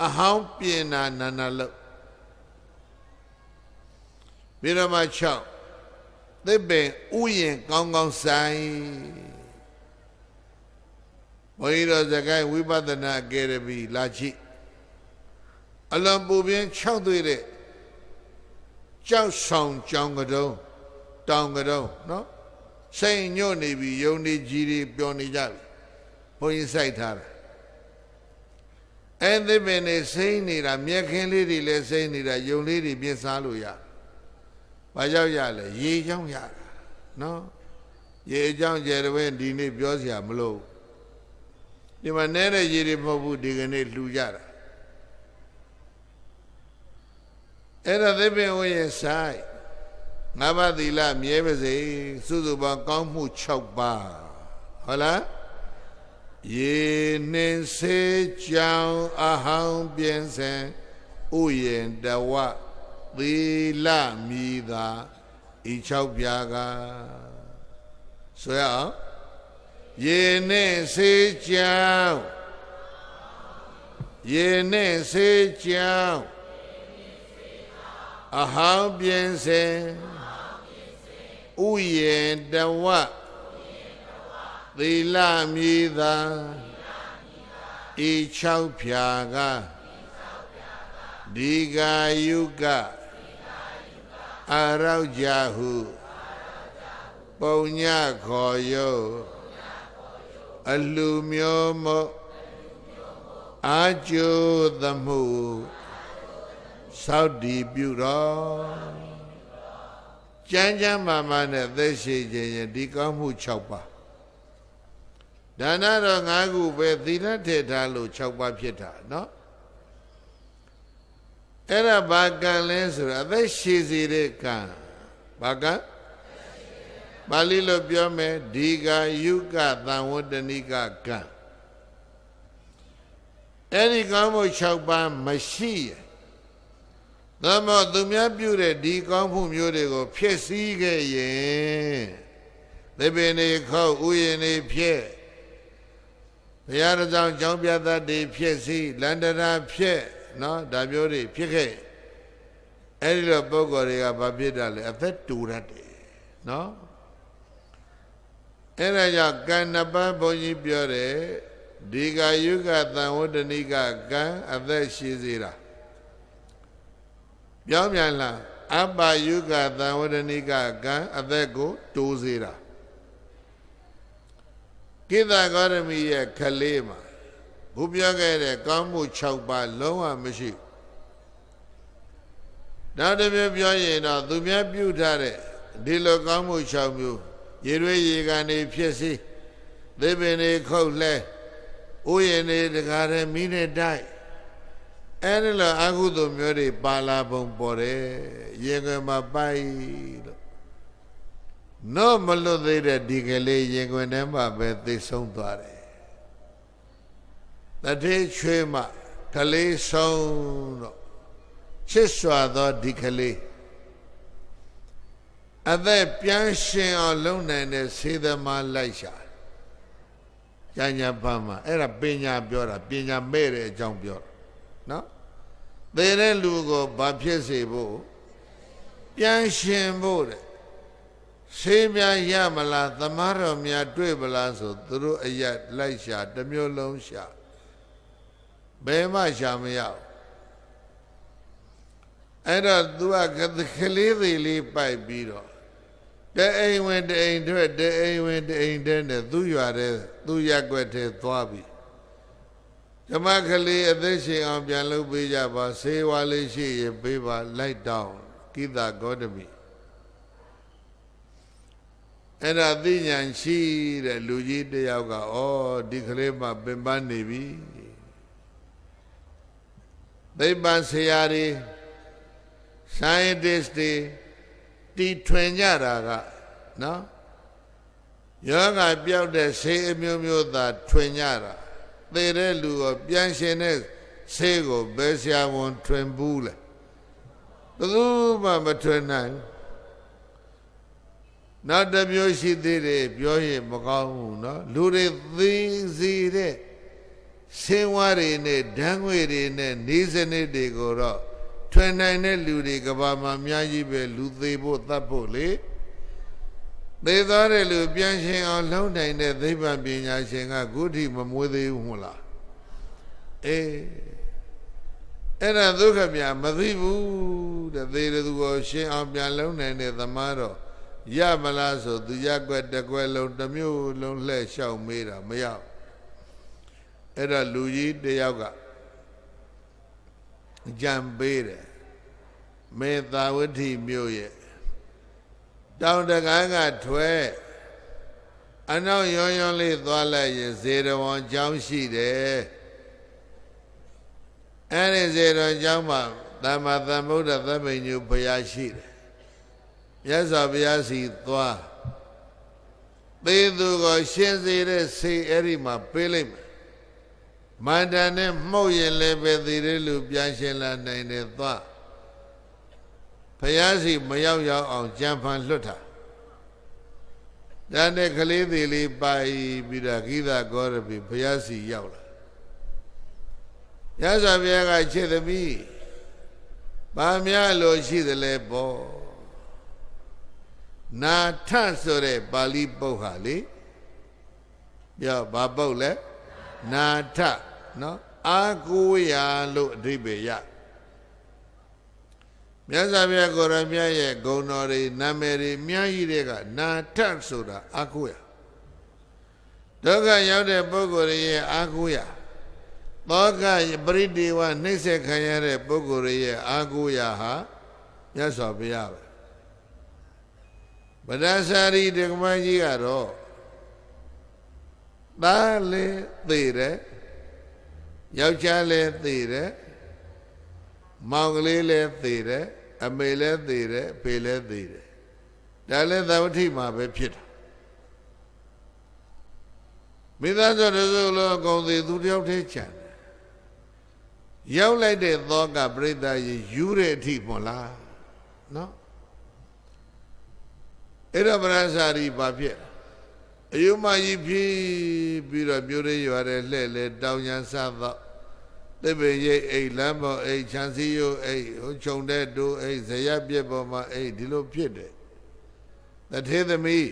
အဟောင်းပြင်နာနာနာလို့ပြီးတော့မှ6သစ်ပင်ဥယျင်ကောင်းကောင်းဆိုင်ဘုန်းကြီးတော်စကိုင်းဝိပဿနာအကယ်ဒမီလာကြည့်အလွန်ပူပြင်း6သွေးတဲ့ကြောက်ဆောင်ကြောင်ကတုံးတောင်ကတုံးနော်စိတ်ညွတ်နေပြီယုံနေကြီးတွေပျော်နေကြပြီဘုန်းကြီးစိုက်ထားတာအဲ့ဒီပင်နေစိမ့်နေတာမြက်ခင်းလေးတွေလည်းစိမ့်နေတာယုံလေးတွေပြင်းစားလို့ရဘာကြောင့်ရလဲရေကြောင့်ရတာနော်ရေအကြောင်းကျယ်တဲ့ဘယ်ဒီနေ့ပြောစရာမလိုဒီမှာနဲတဲ့ရေတွေမဟုတ်ဘူးဒီကနေ့လှူကြတာအဲ့ဒါသစ်ပင်ဝရဲ့ဆိုင်ငါးပါးသီလမြဲပါစေစုစုပေါင်းကောင်းမှု6ပါးဟုတ်လားရေနှင်းစေးကြောင်အဟောင်းပြင်းစင်ဥယျင်တဝသီလမြည်သာဤ6ပြားကဆိုရအောင်ရေနှင်းစေးကြောင်ရေနှင်းစေးကြောင်အဟောင်းပြင်းစင်ဥယျင်တဝသီလမြည်သာဤ6ဖြာကဒီကာယုကအရောကြဟုပုံညခေါ်ယောအလှမျိုးမောအာကျိုသမှုသောက်တည်ပြုတော်ကျမ်းကျမ်းမာမာနဲ့သက်ရှိခြင်းရင်ဒီကောင်းမှု6ပါးဒါနတော့5ခုပဲသီလထည့်ထားလို့6ပါးဖြစ်တာနော်အဲ့ဒါဘာကံလဲဆိုတော့အသက်ရှိစေတဲ့ကံဘာကံပါဠိလိုပြောမယ်ဒီကာယုကသံဝတ္တနိကကံအဲ့ဒီကောင်းမှု6ပါးမရှိရင်သမုသူများပြုတဲ့ဒီကောင်းမှုမျိုးတွေကိုဖျက်ဆီးခဲ့ရင်သစ်ပင်တွေခောက်ဥယျာဉ်တွေဖျက်ဘုရားတော်ကြောင့်ပြသတ်တွေဖျက်ဆီးလန္တရာဖျက်နော်ဒါမျိုးတွေဖြစ်ခဲ့အဲ့ဒီလိုပုဂ္ဂိုလ်တွေကဘာဖြစ်တာလဲအသက်တူတတ်တယ်နော်အဲ့ဒါကြောင့်ကံနှစ်ပါးဘုန်းကြီးပြောတယ်ဒီကာယုကသံဝတ္တနိကကံအသက်ရှိစေတာပြောင်းပြန်လာအပ္ပယုကသံဝတ္တနိကကံအသက်ကိုတိုးစေတာကိသဂေါရမီရဲ့ခလေးမှာဘုပြောခဲ့တဲ့ကောင်းမှု6ပါးလုံးဝမရှိနောက်တစ်မျိုးပြောရင်တော့သူများပြုထားတဲ့ဒီလိုကောင်းမှု6မျိုးရေရွေးရေကန်တွေဖြစ်စီသစ်ပင်တွေခုတ်လဲဥယျာဉ်တွေတကားတဲ့မိနဲ့တိုက်အဲ့ဒီလိုအကုသိုလ်မျိုးတွေပါလာပုံပေါ်တယ်ရေခွင်မှာပိုက်လို့နော့မလွတ်သေးတဲ့ဒီကလေးရေခွင်ထဲမှာပဲသိဆုံးသွားတယ်တထေးချွေးမှကလေးဆုံးတော့ချစ်စွာသောဒီကလေးအသက်ပြန်ရှင်အောင်လုပ်နိုင်တဲ့စေသမားလိုက်ရှာကျမ်းညာပါမှာအဲ့ဒါပညာပြောတာပညာမဲ့တဲ့အကြောင်းပြောတာနော်သေတဲ့လူကိုဘာဖြစ်စေဖို့ပြန်ရှင်ဖို့တဲ့ဆေးများရမလားသမားတော်များတွေ့ပလားဆိုသူတို့အရက်လိုက်ရှာတစ်မျိုးလုံးရှာဘယ်မှရှာမရဘူးအဲ့တော့သူကကလေးသေးလေးပိုက်ပြီးတော့တအိမ်ဝင်တအိမ်ထွက်တအိမ်ဝင်တအိမ်တဲ့နဲ့သူရွာတဲ့သူရက်ွက်တဲ့သွားပြီဓမ္မကလေးအသက်ရှင်အောင်ပြန်လုပ်ပေးကြပါဆေးဝါးလေးရှိရင်ပေးပါလိုက်တောင်းကိသဂေါတမီအဲ့ဒါသိဉာဏ်ရှိတဲ့လူကြီးတယောက်ကဩဒီကလေးမှပင်ပန်းနေပြီသိပ္ပံဆရာတွေ scientist တွေတီထွင်ကြတာကနော်ယောဂပြောက်တဲ့ဆေးအမျိုးမျိုးသာထွင်ကြတာသေတဲ့လူကိုပြန်ရှင်တဲ့ဆေးကိုဘယ်ဆရာဝန်ထွင်ဘူးလဲ ဘယ်သူမှမထွင်နိုင်နောက်တစ်မျိုးရှိသေးတယ်ပြောရင်မကောင်းဘူးနော်လူတွေသိစီတဲ့ဆင်းဝါးတွေနဲ့ဓာတ်ငွေတွေနဲ့နေစနစ်တွေကိုတော့ထွင်နိုင်တဲ့လူတွေကဘာမှအများကြီးပဲလူသေးဖို့တတ်ဖို့လေသေသွားတဲ့လူပြန်ရှင်အောင်လှုံးနိုင်တဲ့သိပ္ပံပညာရှင်ကခုထိမမွေးသေးဘူးမဟုတ်လားအေးအဲ့ဒါဒုက္ခမြမသိဘူးတဲ့သေတဲ့သူကိုရှင်အောင်ပြန်လှုံးနိုင်တဲ့သမားတော့ရမလားဆိုသူရက်ွက်တကွက်လုံးတစ်မျိုးလုံးလှဲ့လျှောက်မေးတာမရအဲ့ဒါလူကြီးတယောက်ကကြံပေးတယ်မေသာဝတိမြို့ရဲ့တောင်တကားကထွဲအနောက်ရွံ့ရွံ့လေးသွားလိုက်ရင်ဇေရဝံကျောင်းရှိတယ်အဲ့ဒီဇေရဝံကျောင်းမှာသမ္မာသမ္ဗုဒ္ဓသဗ္ဗညုဘုရားရှိတယ်မြတ်စွာဘုရားစီသွားသေသူကိုရှင်းစေတဲ့စိတ်အဲ့ဒီမှာပေးလိုက်မယ်မန္တန်နဲ့မှုတ်ရင်လည်းပဲသေတဲ့လူပြန်ရှင်းလာနိုင်တယ်သွားဘုရားစီမရောက်ရောက်အောင်ကြံဖန်လွတ်တာဒါနဲ့ကလေးသေးလေးပိုက်ပြီးတော့ဂိသကောရပြီဘုရားစီရောက်လာရသော်ဘုရားကချစ်သမီးဘာများလို့ရှိသလဲပေါ့နာထဆိုတဲ့ပါဠိပုဒ်ဟာလေပြောဘာပုဒ်လဲနာထနော်အာကိုရာလို့အဓိပ္ပာယ်ရမြတ်စွာဘုရားကိုရမြတ်ရဲ့ဂုဏ်တော်တွေနာမည်တွေအများကြီးတွေကနာထဆိုတာအာကိုရာဒုက္ခရောက်တဲ့ပုဂ္ဂိုလ်ရဲ့အာကိုရာသောကပရိဒေဝနှိမ့်ဆက်ခံရတဲ့ပုဂ္ဂိုလ်ရဲ့အာကိုရာဟာမြတ်စွာဘုရားပဲဗဒ္ဒစာရီဒကမကြီးကတော့သားလည်းသိတယ်ယောက်ျားလည်းသိတယ်မောင်ကလေးလည်းသိတယ်အမေလည်းသိတယ်အဖေလည်းသိတယ်ဒါလည်းသဝတိမှာပဲဖြစ်တာမိသားစုတစုလုံးအကုန်သိသူတယောက်တည်းချန်တယ်ရောက်လိုက်တဲ့သောကပရိသတ်ကြီးယူတဲ့အထိမလားနော်အဲ့တော့ဗရဇာရီဘာဖြစ်အယုမကြီးဖြည်းပြီးတော့မြို့ရဲရွာတဲ့လှဲ့လေတောင်ရန်စသောသစ်ပင်ရိပ်အိတ်လမ်းပေါ်အိတ်ခြံစည်းရိုးအိတ်ဟိုခြုံတဲ့တူအိတ်ဇယပြက်ပေါ်မှာအိတ်ဒီလိုဖြစ်တယ်တထေသမီး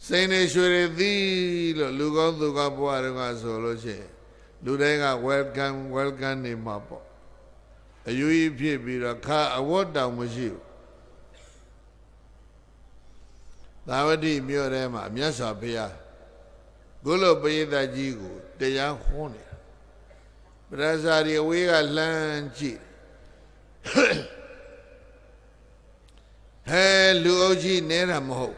စိန်နေရွှေရသည်လို့လူကောင်းသူကောင်းဘဝတွေကဆိုလို့ရှိရင်လူတိုင်းက welcome နေမှာပေါ့အယူကြီးဖြစ်ပြီးတော့ခါအဝတ်တောင်မရှိဘူးသာဝတိမြို့ထဲမှာမြတ်စွာဘုရားကိုလိုပရိသတ်ကြီးကိုတရားဟောနေတာပရဇာရီအဝေးကလှမ်းကြည့်ဟဲလူအုပ်ကြီးနေတာမဟုတ်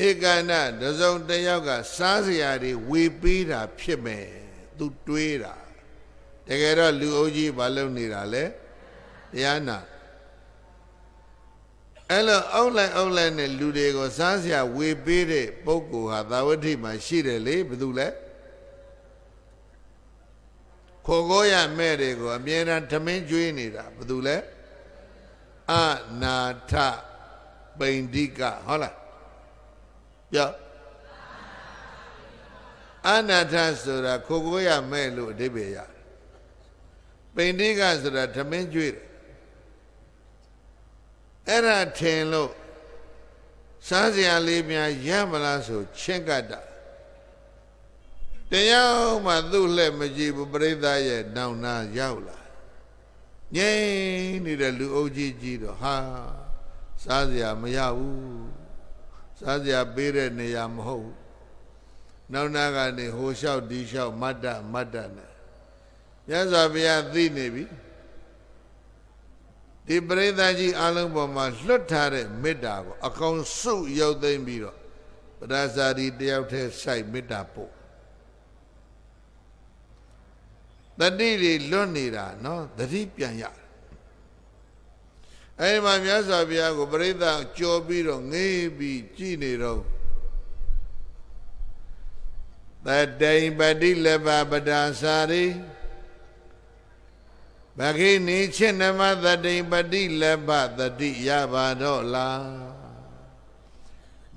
ဧကန္တတစုံတစ်ယောက်ကစားစရာတွေဝေပေးတာဖြစ်မယ်သူတွေးတာတကယ်တော့လူအုပ်ကြီးဘာလုပ်နေတာလဲတရားနာအဲ့လိုအောက်လိုက်နဲ့လူတွေကိုစားစရာဝေပေးတဲ့ပုဂ္ဂိုလ်ဟာသာဝတိမှာရှိတယ်လေဘယ်သူလဲခေါ်ကိုရမဲ့တွေကိုအမြဲတမ်းထမင်းကျွေးနေတာဘယ်သူလဲအနာထပိန္ဒိကဟုတ်လားပြောအနာထဆိုတာခေါ်ကိုရမဲ့လို့အဓိပ္ပာယ်ရပိန္ဒိကဆိုတာထမင်းကျွေးတယ်အဲ့ဒါထင်လို့စားစရာလေးများရမလားဆိုချင်းကတ်တာတရားမှသူ့လက်မကြည့်ဘူးပရိသတ်ရဲ့နောင်နာရောက်လာငြိမ်နေတဲ့လူအုပ်ကြီးကြီးတော့ဟာစားစရာမရဘူးစားစရာပေးတဲ့နေရာမဟုတ်ဘူးနောက်နာကနေဟိုလျှောက်ဒီလျှောက်မတ်တနဲ့မြတ်စွာဘုရားသိနေပြီဒီပရိသတ်ကြီးအလုံးပေါ်မှာလွတ်ထားတဲ့မေတ္တာကိုအကောင်စုရုပ်သိမ်းပြီးတော့ပဒဇာတိတယောက်တည်းစိုက်မေတ္တာပို့တတိတွေလွတ်နေတာနော်တတိပြန်ရအဲဒီမှာမြတ်စွာဘုရားကိုပရိသတ်ကြော်ပြီးတော့ငေးပြီးကြည်နေတော့တတိပတိလဘပဒါစာရိ ဗခိနီချစ်နမသတိပတိလဘသတိရပါတော့လား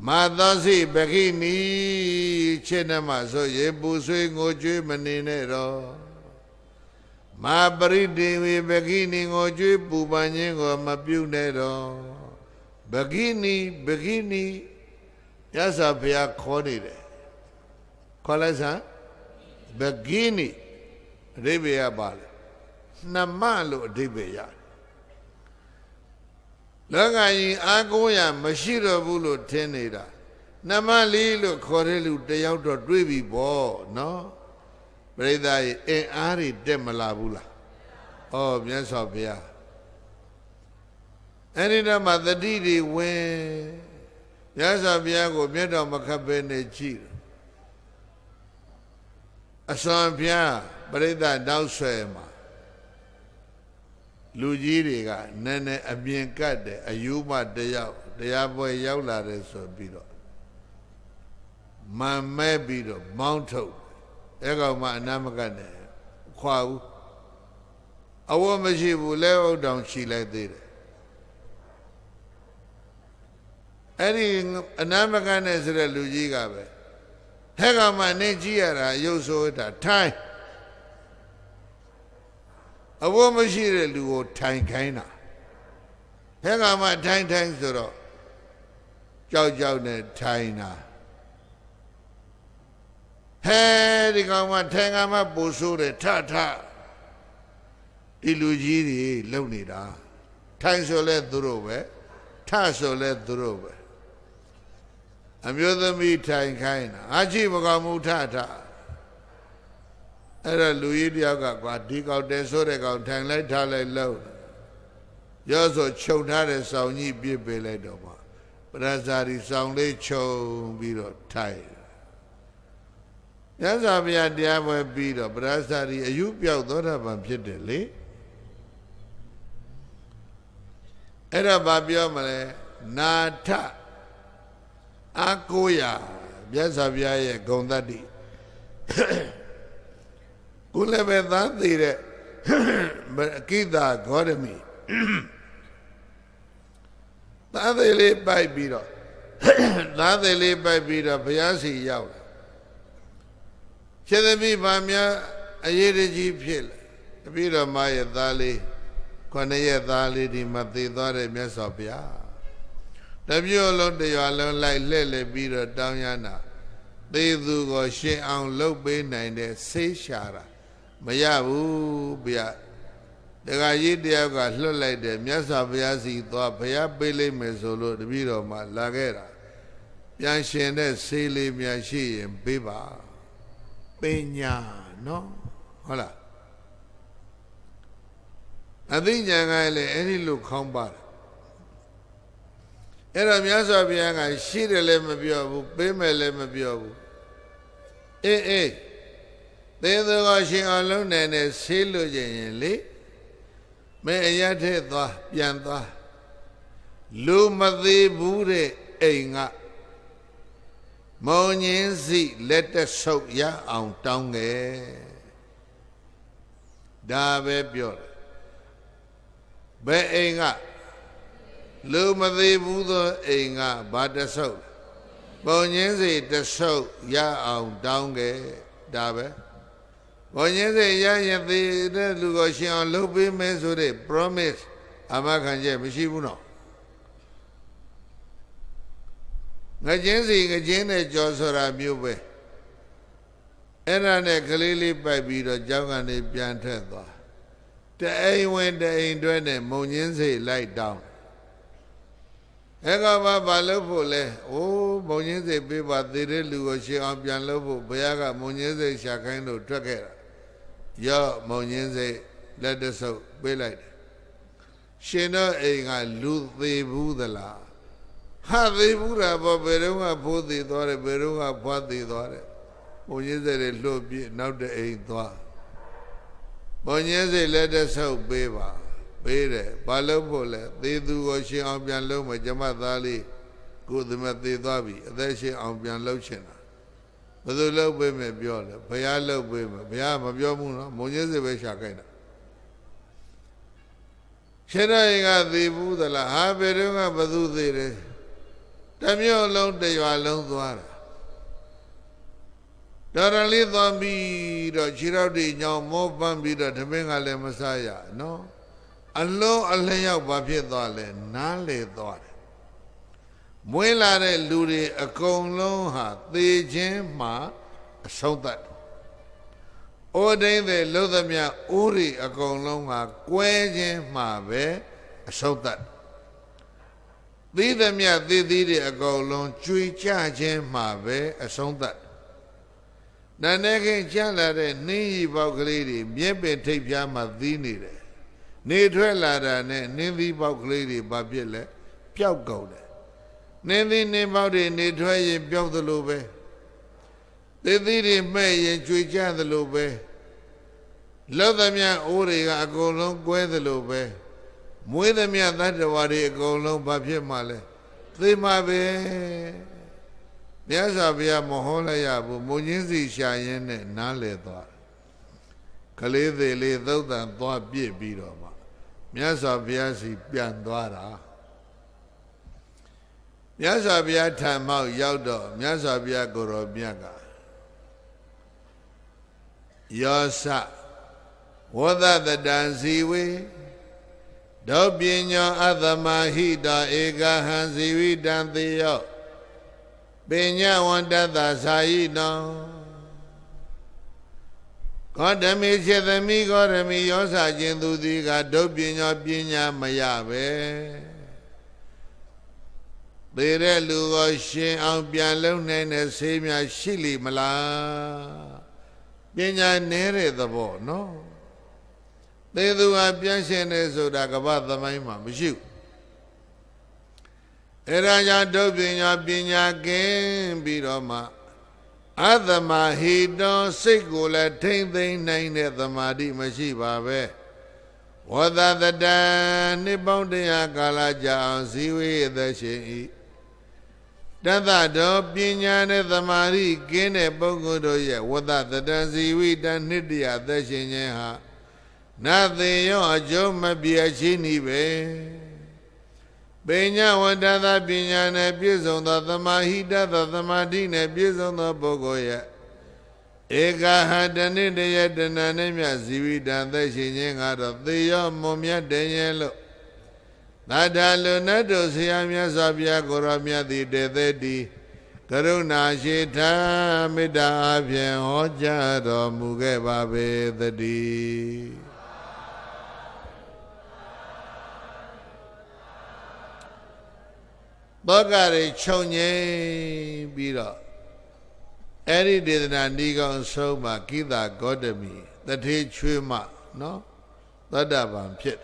မာသောစိဗခိနီချစ်နမဆိုရေပူဆွေးငိုကြွေးမနေနဲ့တော့မာပရိတေဝေဗခိနီငိုကြွေးပူပန်ခြင်းကိုမပြုနဲ့တော့ဗခိနီရသဗျာခေါ်နေတယ်ခေါ်လိုက်စမ်းဗခိနီအဓိပ္ပာယ်ကပါလေနှမလို့အဓိပ္ပာယ်ရတယ်လောကကြီးအာကိုရမရှိတော့ဘူးလို့ထင်နေတာနှမလေးလို့ခေါ်တဲ့လူတယောက်တော့တွေးပြီပေါ့နော်ပရိသတ်ရဲ့အင်အားတွေတက်မလာဘူးလားဩမြတ်စွာဘုရားအဲ့ဒီတော့မှတတိတွေဝင်မြတ်စွာဘုရားကိုမျက်တော်မခတ်ဘဲနဲ့ကြည့်အစွန်ဘုရားပရိသတ်နောက်ဆွဲမှာလူကြီးတွေကနည်းနည်းအပြင်ကတ်တယ်အယူမတယောက်တရားပွဲရောက်လာတယ်ဆိုပြီးတော့မန်မဲပြီးတော့မောင်းထုတ်အဲ့ကောင်မှအနာမကတ်နဲ့ခွာဦးအဝတ်မရှိဘူးလဲဥတောင်ခြိလိုက်သေးတယ်အဲ့ဒီအနာမကတ်နဲ့ဆိုတဲ့လူကြီးကပဲဟဲ့ကောင်မှနေကြည့်ရတာရုပ်ဆိုးတာထိုင်အဝတ်မရှိတဲ့လူကိုထိုင်ခိုင်းတာဟဲ့ကောင်မှထိုင်ဆိုတော့ကြောက်နဲ့ထိုင်တာဟဲ့ဒီကောင်မှထိုင်ကမှပူဆိုးတယ်ထဒီလူကြီးတွေလုံနေတာထိုင်ဆိုလဲသူတို့ပဲထဆိုလဲသူတို့ပဲအမျိုးသမီးထိုင်ခိုင်းတာအကြည့်မကောင်းမှုထအဲ့ဒါလူကြီးတယောက်ကကွာဒီကောက်တဲဆိုတဲ့ကောင်ထိုင်လိုက်ထားလိုက်လို့ရောဆိုချုပ်ထားတဲ့စောင်ကြီးပြစ်ပေးလိုက်တော့မှပရဇာတိစောင်လေးခြုံပြီးတော့ထိုင်ရသဗျာတရားပွဲပြီးတော့ပရဇာတိအယူပြောက်သောတာပန်ဖြစ်တယ်လေအဲ့ဒါဘာပြောမလဲနာထအာကိုရမြတ်စွာဘုရားရဲ့ဂုဏ်သတ္တိကိုလည်းပဲသားသေးတဲ့ကိတာဂေါရမီသားသေးလေးပိုက်ပြီးတော့ဘုရားစီရောက်လာရှင်သမီးဗာများအရေးတကြီးဖြစ်လာပြီးတော့မရဲ့သားလေး9ရက်သားလေးဒီမှာသေသွားတဲ့မြတ်စွာဘုရားတပြို့လုံးတရွာလုံးလိုက်လှည့်လည်ပြီးတော့တောင်းရနာသေသူကိုရှင်အောင်လုပ်ပေးနိုင်တဲ့ဆေးရှာတာမရဘူးဗျာတခါကြီးတယောက်ကလွတ်လိုက်တယ်မြတ်စွာဘုရားစီသွားဘုရားပေးလိုက်မယ်ဆိုလို့တပည့်တော်မှလာခဲ့တာပြန်ရှင်တဲ့ဆေးလေးများရှိရင်ပေးပါပညာနော်ဟုတ်လားအသိဉာဏ်ကလည်းအဲ့ဒီလိုခေါင်းပါတယ်အဲ့တော့မြတ်စွာဘုရားကရှိတယ်လည်းမပြောဘူးပေးမယ်လည်းမပြောဘူးအေးသေသူကရှင်အောင်လုံးနိုင်တဲ့ဆေးလို့ခြင်းရင်လေမင်းအရထက်သွားပြန်သွားလူမသေးဘူးတဲ့အိမ်ကမောင်ញင်းစီလက်တဆုပ်ရအောင်တောင်းခဲ့ဒါပဲပြောတယ်ဘယ်အိမ်ကလူမသေးဘူးသောအိမ်ကဘာတဆုပ်မောင်ញင်းစီတဆုပ်ရအောင်တောင်းခဲ့ဒါပဲမောင်ញင်းစီရရင်သေးတဲ့လူကိုရှင်အောင်လုပ်ပေးမယ်ဆိုတဲ့ promise အမခံချက်မရှိဘူးနော်ငကျင်းစီငကျင်းနဲ့ကြော်ဆိုတာမျိုးပဲအဲ့ဒါနဲ့ကလေးလေးပိုက်ပြီးတော့ကျောင်းကနေပြန်ထွက်သွားတအိမ်ဝင်တအိမ်တွဲနဲ့မုံညင်းစီလိုက်တောင်းအဲ့ကဘာလုပ်ဖို့လဲအိုးမုံညင်းစီပေးပါသေတဲ့လူကိုရှင်အောင်ပြန်လုပ်ဖို့ဘုရားကမုံညင်းစီရှာခိုင်းလို့ထွက်ခဲ့တာရော့မုံညင်းစီလက်တဆုပ်ပေးလိုက်တယ်ရှင်တော့အိမ်ကလူသေးဘူးသလားဟာသေးဘူးတာပေါ့ဘယ်တော့မှဖိုးသေးသွားတယ်ဘယ်တော့မှဖွားသေးသွားတယ်မုံညင်းစိတ်တွေလှုပ်ပြနောက်တအိမ်သွားမုံညင်းစိတ်လက်တဆုပ်ပေးပါပေးတယ်ဘာလို့ဖို့လဲသေသူကိုရှင်အောင်ပြန်လုပ်မယ်ကျမသားလေးကိုယ်သမီးသေသွားပြီအသက်ရှင်အောင်ပြန်လုပ်ချင်တာဘယ်သူလုပ်ပေးမယ်ပြောလဲဘုရားလုပ်ပေးမယ်ဘုရားမပြောဘူးနော်မုံညင်းစိတ်ပဲရှာခိုင်းတာ ခြေတော်ရင်ကသေဘူးသလားဟာဘယ်တော့ကဘသူသေးတယ်တစ်မြို့လုံးတစ်ရွာလုံးသွားတာတော်တော်လေးသွားပြီးတော့ခြေတော်တွေညောင်းမောပန်းပြီးတော့တပင်းကလည်းမစားရနော်အလုံးအလျောက်ဘာဖြစ်သွားလဲနားလေသွားတယ်မွေးလာတဲ့လူတွေအကုန်လုံးဟာသေခြင်းမှာအဆုံးသတ်အိုးဒိမ့်တဲ့လှုပ်သမျှအိုးတွေအကုန်လုံးဟာကွဲခြင်းမှာပဲအဆုံးသတ်သီးသမျှသီးတွေအကုန်လုံးကျွေကြခြင်းမှာပဲအဆုံးသတ်နာနေခင်ကျလာတဲ့နှင်းရီပေါက်ကလေးတွေမြက်ပင်ထိပ်ပြားမှာသီးနေတယ်နေထွက်လာတာနဲ့နှင်းသီးပေါက်ကလေးတွေဘာဖြစ်လဲပျောက်ကုန်တယ်နှင်းသီးနှင်းပေါက်တွေနေထွက်ရင်ပျောက်သလိုပဲသီးတွေမဲ့ရင်ကျွေကြသလိုပဲလှုပ်သမျှအိုးတွေကအကုန်လုံးကွဲသလိုပဲမွေးသမျှသတ္တဝါတွေအကုန်လုံးဘာဖြစ်မှလဲသေမှာပဲမြတ်စွာဘုရားမဟောလိုက်ရဘူးမုံညင်းစီရှာရင်းနဲ့နားလေသွားကလေးသေးလေးသုတ်တန်သွားပြစ်ပြီးတော့မှမြတ်စွာဘုရားစီပြန်သွားတာမြတ်စွာဘုရားထံမောက်ရောက်တော့မြတ်စွာဘုရားကိုရောမြတ်ကယောစဝဒတတံဇီဝေဒုပညောအသမဟိတဧကဟံဇီဝိတံသေယောပညာဝန္တတသာယိနောကောဓမိစေသမီကောရမီယောစခြင်းသူသည်ကဒုပညောပညာမရပဲသေတဲ့လူကိုရှင်အောင်ပြန်လုံနိုင်တဲ့ဆေးများရှိလိမလားပညာနည်းတဲ့သဘောနော်သေသူဟာပြန်ရှင်တယ်ဆိုတာကမ္ဘာသမိုင်းမှာမရှိဘူးအဲဒါကြောင့်ဒုပညာကင်းပြီးတော့မှအသမဟိတောစိတ်ကိုလည်းထိမ့်သိမ့်နိုင်တဲ့သမာဓိမရှိပါပဲဝဒတတံနှစ်ပေါင်း100ကာလကြာအောင်ဇီဝေသက်ရှင်ဤတသတော်ပညာနဲ့သမာဓိကင်းတဲ့ပုဂ္ဂိုလ်တို့ရဲ့ဝဒတတံဇီဝိတံနှစ်တရာသက်ရှင်ခြင်းဟာနသေယောအကျိုးမပြည့်ရှိနေပဲပညာဝတ္တသပညာနဲ့ပြည့်စုံသောသမာဟိတသသမာဓိနဲ့ပြည့်စုံသောပုဂ္ဂိုလ်ရဲ့ဧကဟတနိတယတဏနဲ့မြဇီဝိတံသက်ရှင်ခြင်းကတော့သေရောမွန်မြတ်တယ်ရဲ့လို့သတ္တလူနတ်တို့ဆရာမြတ်စွာဘုရားကိုရောမြတ်သည်တေသက်တိကရုဏာရှိထာမေတ္တာအဖြင့်ဟောကြားတော်မူခဲ့ပါပေသတည်းသောကတွေခြုံငိမ့်ပြီးတော့အဲ့ဒီဒေသနာဤကောင်ဆုံးမှာကိသာဂေါတမီတထေချွေးမနော်သတ္တဗံဖြစ်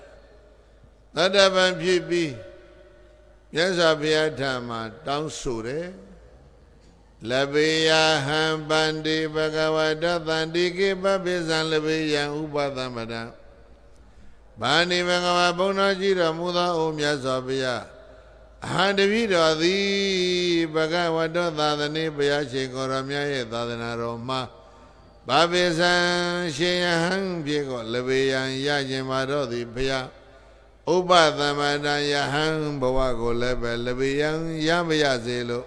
သတ္တဗံဖြစ်ပြီးမြတ်စွာဘုရားထံမှာတောင်းဆိုတယ်လဘေယဟံပန္တိဘဂဝတသန္တိကေပပိဇံလဘေယံဥပသမတံဗာဏိဘဂဝဘုန်းတော်ကြီးတော်မူသောအိုမြတ်စွာဘုရားအဟံတပိတော်သည်ဘဂဝတောသာသနေဘုရားရှင်ကိုရောမြတ်ရဲ့သာသနာတော်မှာဘာပိဇံရှင်ယဟံပြေကိုလဘေယံရခြင်းမှာတော့သည်ဘုရားဥပသမတံယဟံဘဝကိုလည်းပဲလဘေယံရမရစေလို့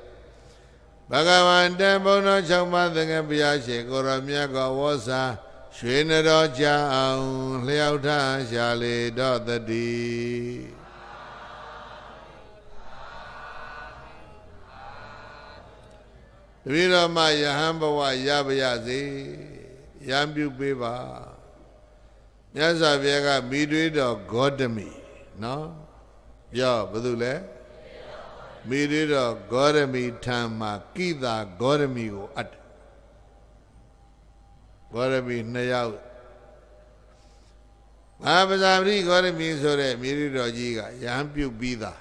ဘဂဝန္တဘုန်းတော်၆ပါးသခင်ဘုရားရှင်ကိုရောမြတ်ကဝေါစာရွှေနတော်ကြအောင်လျှောက်ထားရှာလေတော့တည်းတပည့်တော်မှာယဟန်ဘဝရပါရစေရံပြုပေးပါမြတ်စွာဘုရားကမိတွေးတော်ဂေါတမီနော်ပြောဘာလို့လဲမိတွေးတော်ဂေါတမီထံမှာကိသာဂေါတမီကိုအပ်ဂေါတမီ2ယောက်မဟာပဇာပတိဂေါတမီဆိုတဲ့မိတွေးတော်ကြီးကယဟန်ပြုပြီးသား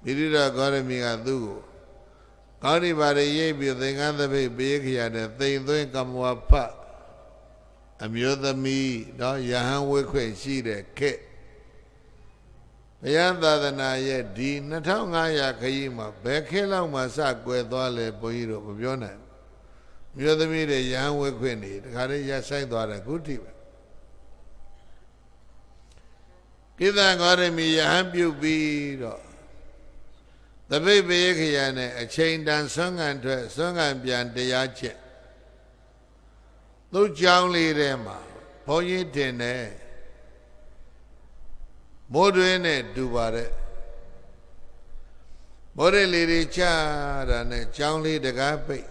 မိတွေးတော်ဂေါတမီကသူ့ကိုကောင်းဒီပါရရိပ်ပြီးသင်္ကန်းသပိတ်ပေးခရတဲ့သိမ်သွင်းကမ္မဝဖတ်အမျိုးသမီးတော့ယဟန်ဝိခွင့်ရှိတဲ့ခေတ်ဘုရားသာသနာရဲ့ဒီ2500ခရီးမှာဘယ်ခေတ်လောက်မှစကွယ်သွားလဲဘုန်းကြီးတို့မပြောနိုင်ဘူးမျိုးသမီးတွေယဟန်ဝိခွင့်နေတခါတည်းရဆိုင်သွားတယ်ခုထိပဲက ဣသံဂေါရမီယဟန်ပြုပြီးတော့တပိတ်ပယခရနဲ့အချိန်တန်ဆွမ်းခံထွက်ဆွမ်းခံပြန်တရားချက်သူ့ကြောင်းလေးထဲမှာဘုန်းကြီးတင်တယ်မိုးတွင်းနဲ့တူပါတဲ့မိုးရလေးတွေချတာနဲ့ကြောင်းလေးတကားပိတ်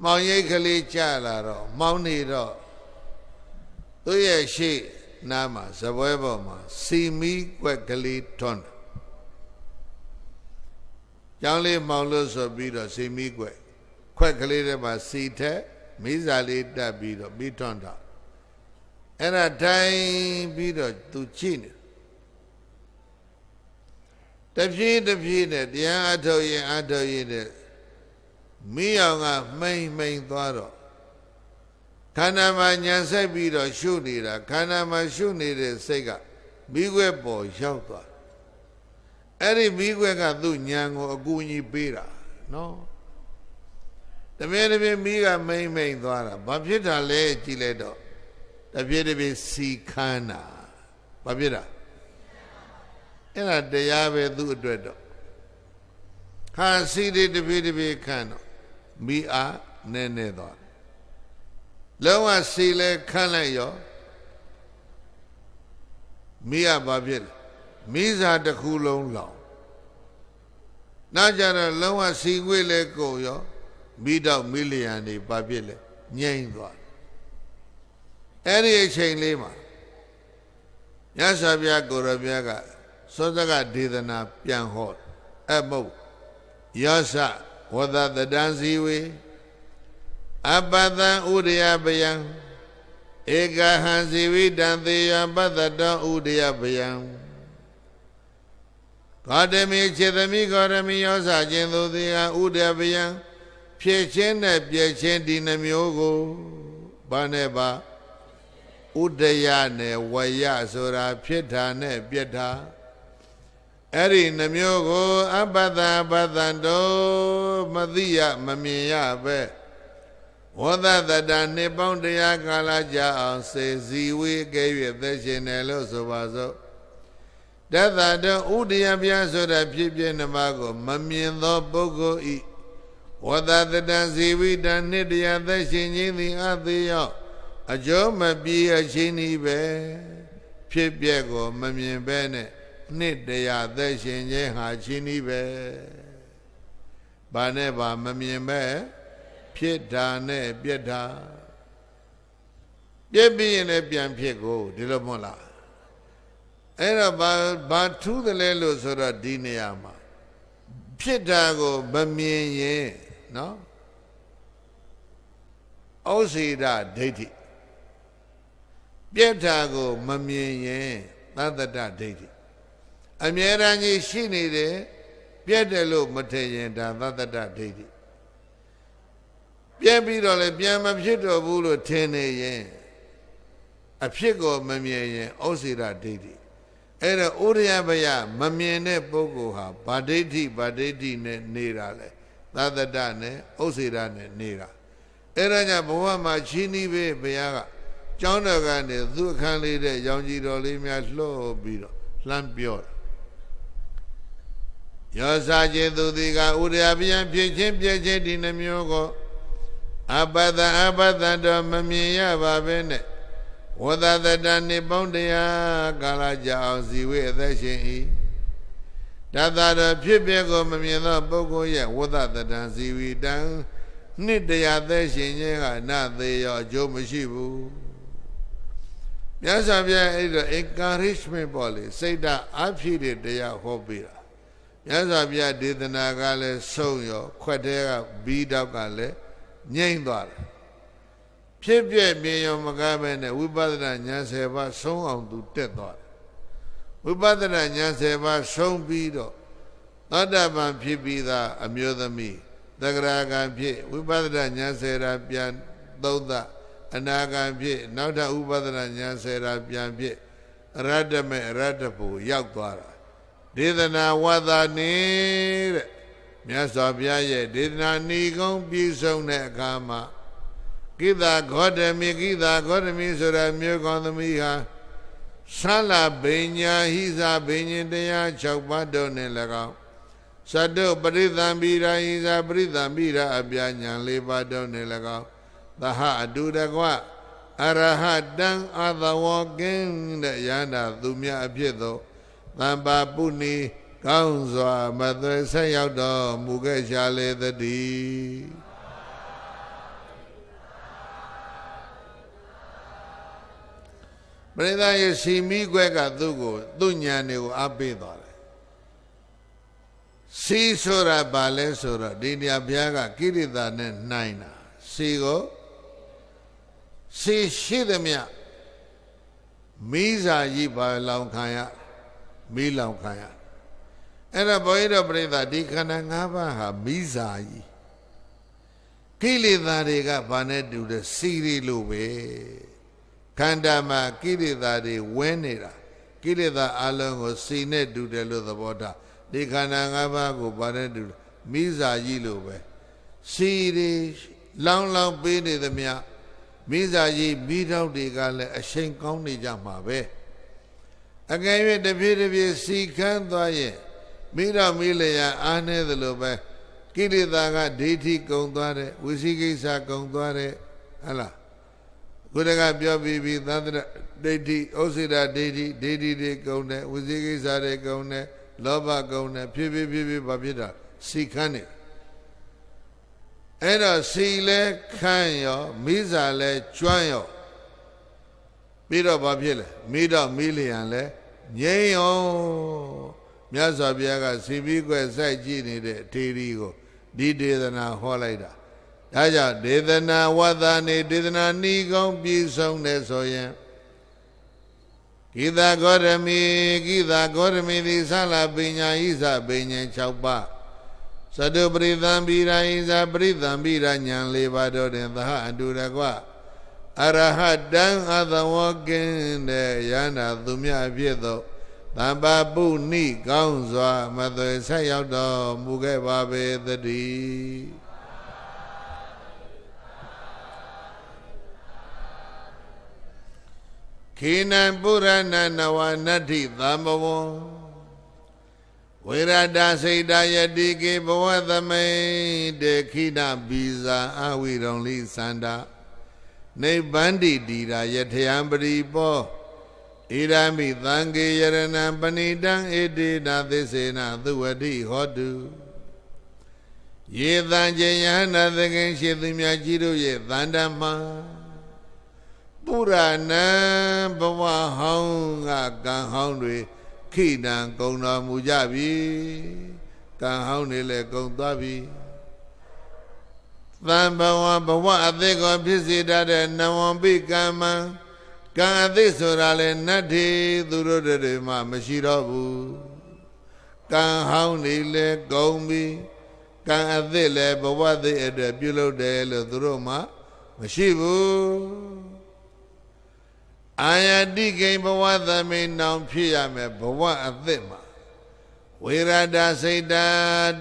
မောင်ရိပ်ကလေးချလာတော့မောင်းနေတော့သူ့ရဲ့ရှေ့နားမှာဇပွဲပေါ်မှာစီမီကွက်ကလေးထွန်းကြောင်းလေးမောင်းလို့ဆိုပြီးတော့စီမီကွက်ခွက်ကလေးထဲမှာစီထက်မိစားလေးတက်ပြီးတော့ပြီးထွန်းတာအဲ့ဒါတိုင်းပြီးတော့သူကြည့်နေတဖြည်းနဲ့တရားအထုတ်ရင်တဲ့မိအောင်ကမိန်သွားတော့ခန္ဓာမှာညာဆက်ပြီးတော့ရှုနေတာခန္ဓာမှာရှုနေတဲ့စိတ်ကမိခွဲပေါ်ရောက်သွားအဲ့ဒီမိခွဲကသူ့ညာကိုအကူအညီပေးတာနော်တပြည့်မိကမိန်သွားတာဘာဖြစ်တာလဲကြည့်လိုက်တော့တပြည့်စီခမ်းတာဘာဖြစ်တာအဲ့ဒါတရားပဲသူ့အတွက်တော့ခါစီတွေတပြည့်ခမ်းတော့မိအားနဲသွားလုံးဝစီလဲခမ်းလိုက်ရောမိကဘာဖြစ်လဲမိစာတစ်ခုလုံးလောင်နောက်ကြတော့လုံးဝစီငွေ့လဲကုန်ရောမိတော့မိလျံနေဘာဖြစ်လဲငြိမ့်သွားအဲ့ဒီအချိန်လေးမှာမြတ်စွာဘုရားကိုရမြတ်ကစောစကဒေသနာပြန်ဟောအမုတ်ယောစဝဒတတံဇီဝေအပတံဥဒယပယံဧကဟံဇီဝိတံသေယပတ္တတောဥဒယပယံဂေါတမိခြေသမီးဂေါတမိယောစခြင်းသူသေယဥဒယပယံဖြစ်ခြင်းနဲ့ပြည့်ခြင်းဒီနှမျိုးကိုဘာနဲ့ပါဥဒယနဲ့ဝယဆိုတာဖြစ်တာနဲ့ပြက်တာအဲ့ဒီနှမျိုးကိုအပတ္တတောမသိရမမြင်ရပဲဝဒတတနှစ်ပေါင်းတရားကာလကြာအောင်စေစီဝေကဲ၍သက်ရှင်တယ်လို့ဆိုပါစို့တသတောဥဒယပြဆိုတာဖြစ်ပြနှမကိုမမြင်သောပုဂ္ဂိုလ်ဤဝဒတတဇီဝိတနှစ်တရားသက်ရှင်ခြင်းသည်အသေးရောက်အကျိုးမပြေအချင်းဤပဲဖြစ်ပြကိုမမြင်ပဲနဲ့နှစ်တရားသက်ရှင်ခြင်းဟာချင်းဤပဲဘာနဲ့ဘာမမြင်ပဲဖြစ်တာနဲ့ပြက်တာပြက်ပြီးရင်လည်းပြန်ဖြစ်ကိုဒီလိုမဟုတ်လားအဲ့တော့ဘာထူးတယ်လဲလို့ဆိုတော့ဒီနေရာမှာဖြစ်တာကိုမမြင်ရင်နော်ဩစေတဒိဋ္ဌိပြက်တာကိုမမြင်ရင်သတ္တတဒိဋ္ဌိအမြဲတမ်းကြီးရှိနေတယ်ပြက်တယ်လို့မထင်ရင်ဒါသတ္တတဒိဋ္ဌိပြက်ပြီးတော့လည်းပြန်မဖြစ်တော့ဘူးလို့ထင်နေရင်အဖြစ်ကိုမမြင်ရင်ဩစေတဒိဋ္ဌိအဲ့တော့ဥရိယဘယမမြင်တဲ့ပုဂ္ဂိုလ်ဟာဗာဒိဋ္ဌိနဲ့နေတာလေသတ္တတနဲ့ဩစေတနဲ့နေတာအဲ့ဒါကြောင့်ဘဝမှာချင်းဤပဲဘုရားကကျောင်းတော်ကနေသူ့အခန်းလေးတဲ့ရောင်ကြီးတော်လေးများလှော့ပြီးတော့လှမ်းပြောတာယောစာခြင်းသူသည်ကဥရိယဘယဖြစ်ခြင်းပြည့်ခြင်းဒီနှမျိုးကိုအပတ္တတော်မမြင်ရပါပဲနဲ့ဝဒတတနှစ်ပေါင်းတရားကာလကြာအောင်ဇီဝေအသက်ရှင်၏တသတော်ဖြစ်ပြကိုမမြင်သောပုဂ္ဂိုလ်ရဲ့ဝဒတတဇီဝိတံနှစ်တရားသက်ရှင်ခြင်းကနသေးရောအကျိုးမရှိဘူးမြတ်စွာဘုရားအဲ့တော့ encouragement ပေါ့လေစိတ်ဓာတ်အဖြစ်တဲ့တရားဟောပေးတာမြတ်စွာဘုရားဒေသနာကလည်းဆုံးရောခွက်တဲကဘီးတောက်ကလည်းငြိမ့်သွားတယ်ဖြစ်ပြမြင်ရောမကားပဲနဲ့ဝိပဿနာဉာဏ်10ပါးဆုံးအောင်သူတက်သွားတယ်ဝိပဿနာဉာဏ်10ပါးဆုံးပြီးတော့သောတာပန်ဖြစ်ပြီးသားအမျိုးသမီးသဂရာဂံဖြစ်ဝိပဿနာဉာဏ်10ရာပြန်သုံးသအနာဂံဖြစ်နောက်ထပ်ဥပဒနာဉာဏ်10ရာပြန်ဖြစ်အရတ္တမေအရတ္တဘူရောက်သွားတာဒေသနာဝါဒနေတဲ့မြတ်စွာဘုရားရဲ့ဒေသနာဏီကုံပြည့်စုံတဲ့အခါမှာ ကိသာဂေါတမိကိသာဂေါတမိဆိုရမျိုးကောင်းသမီးဟာဆာလဘိညာဟိဇာဘိညင်တရား6ပါးတို့နဲ့၎င်းသတ္တုပရိသံပိရာဟိဇာပရိသံပိရာအပြညာ4ပါးတို့နဲ့၎င်းသဟအတုတကွအရဟတံအသဝကင်းတဲ့ယန္တာသူမြတ်အဖြစ်သောသံပါပုဏီကောင်းစွာမသွေဆက်ရောက်တော်မူခဲ့ရှာလေသတည်းပရိသတ်ရဲ့စီမီခွဲကသူ့ကိုသူ့ညာနေကိုအားပေးသွားတယ်စီဆိုတာဘာလဲဆိုတော့ဒီနေရာဘုရားကကိရိတာနဲ့နှိုင်းတာစီကိုစီရှိသည်မြမိစာကြီးပါလောင်ခံရမိလောင်ခံရအဲ့ဒါဘုရားတော်ပရိသတ်ဒီခန္ဓာ၅ပါးဟာမိစာကြီးကိလေသာတွေကဘာနဲ့တူတဲ့စီရီလိုပဲခန္ဓာမှာကိလေသာတွေဝဲနေတာကိလေသာအလုံးကိုစီနဲ့တူတယ်လို့သဘောထားဒီခန္ဓာ၅ပါးကိုဘာနဲ့တူမိစာကြီးလိုပဲစီရီလောင်လောင်ပေးနေသမျှမိစာကြီးမိတော့တွေကလည်းအရှိန်ကောင်းနေကြမှာပဲအကယ်၍တဖြည်းတဖြည်းစီခန်းသွားရင်မိတော့မိလျာအားနေသလိုပဲကိလေသာကဒိဋ္ဌိကုံသွားတယ်ဝိသိကိစ္စကုံသွားတယ်ဟလားခုတကပြောပြီးပြီသန္တရဒိဋ္ဌိဩစိဒဒိဋ္ဌိတွေကုံတယ်ဝိသိကိစ္စတွေကုံတယ်လောဘကုံတယ်ဖြည်းဖြည်းဘာဖြစ်တာစီခန်းနေအဲ့တော့စီလဲခန်းရောမိစာလဲကျွမ်းရောပြီးတော့ဘာဖြစ်လဲမိတော့မိလျံလဲငြိမ်းရောမြတ်စွာဘုရားကစီပြီးွယ်စိုက်ကြည့်နေတဲ့အထေရီကိုဒီဒေသနာဟောလိုက်တာဒါကြောင့်ဒေသနာဝတ္တနေဒေသနာဤကောင်းပြည့်စုံတယ်ဆိုရင်ကိသာဂေါရမိသည်သလပညာဣဇပညာ6ပါးသတ္တုပရိသံပိရာဣဇပရိသံပိရာဉာဏ်4ပါးတို့တွင်သဟအတုတကွအရဟတံအသဝကင်းတဲ့ယန္တာသူမြတ်ဖြစ်သောသံပါပုဏိကောင်းစွာမသွေဆက်ရောက်တော်မူခဲ့ပါပေသတည်းခေနံပုရဏနဝနတ္ထိသမ္ဘဝံဝေရတစိတ်တယတိကေဘဝသမိတေခိဏဘီဇာအဝိရုံလိသန္တာနိဗ္ဗန္တိတိရာယထယံပရိပောဣရမိသံဃေယရဏံပဏိတံဣတိနာသစ္စေနသုဝတိဟောတုယေသံကျင်ယဟနာသခင်ရှိသူများကြီးတို့ရဲ့သန္တမပုရဏံဘဝဟောင်းကကံဟောင်းတွေခိဏံကုံတော်မူကြပြီကံဟောင်းတွေလည်းကုံသွားပြီသံဘဝဘဝအသက်ကိုဖြစ်စေတတ်တဲ့နဝံပိကမ္မံကံအသက်ဆိုတာလေနတ္ထိသူတို့တွေမှမရှိတော့ဘူးကံဟောင်းနေလေကုံပြီကံအသက်လည်းဘဝသက်အတွက်ပြုလုပ်တယ်လို့သူတို့မှမရှိဘူးအာယတိကိဘဝသမိန်နောင်ဖြစ်ရမယ်ဘဝအသက်မှာဝေရဒစိတ်တ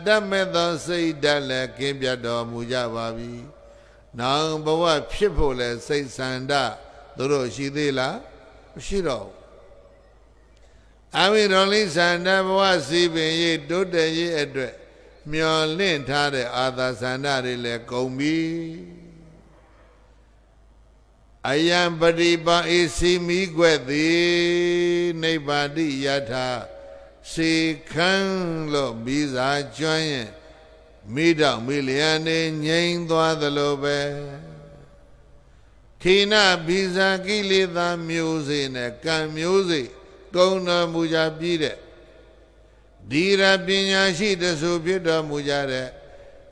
တတ်မဲ့သောစိတ်ဓာတ်လည်းကင်းပြတ်တော်မူကြပါပြီ။နောင်ဘဝဖြစ်ဖို့လည်းစိတ်ဆန္ဒသူတို့ရှိသေးလားမရှိတော့ဘူး။အဝိရောလိဆန္ဒဘဝစီပင်ရေးတိုးတက်ရေးအတွက်မျော်လင့်ထားတဲ့အာသာဆန္ဒတွေလည်းကုန်ပြီ။အယံပရိပါဧစီမိကွက်သည်နိဗ္ဗာတိယထာစေခန်းလို့မိစာကျွမ်းရင်မိတော့မိလျံနေငြိမ်သွားသလိုပဲခိနဘိဇာကိလေသာမျိုးစေ့နဲ့ကံမျိုးစေ့ကုံတော်မူကြပြီးတဲ့ဒီရပညာရှိတဆူဖြစ်တော်မူကြတဲ့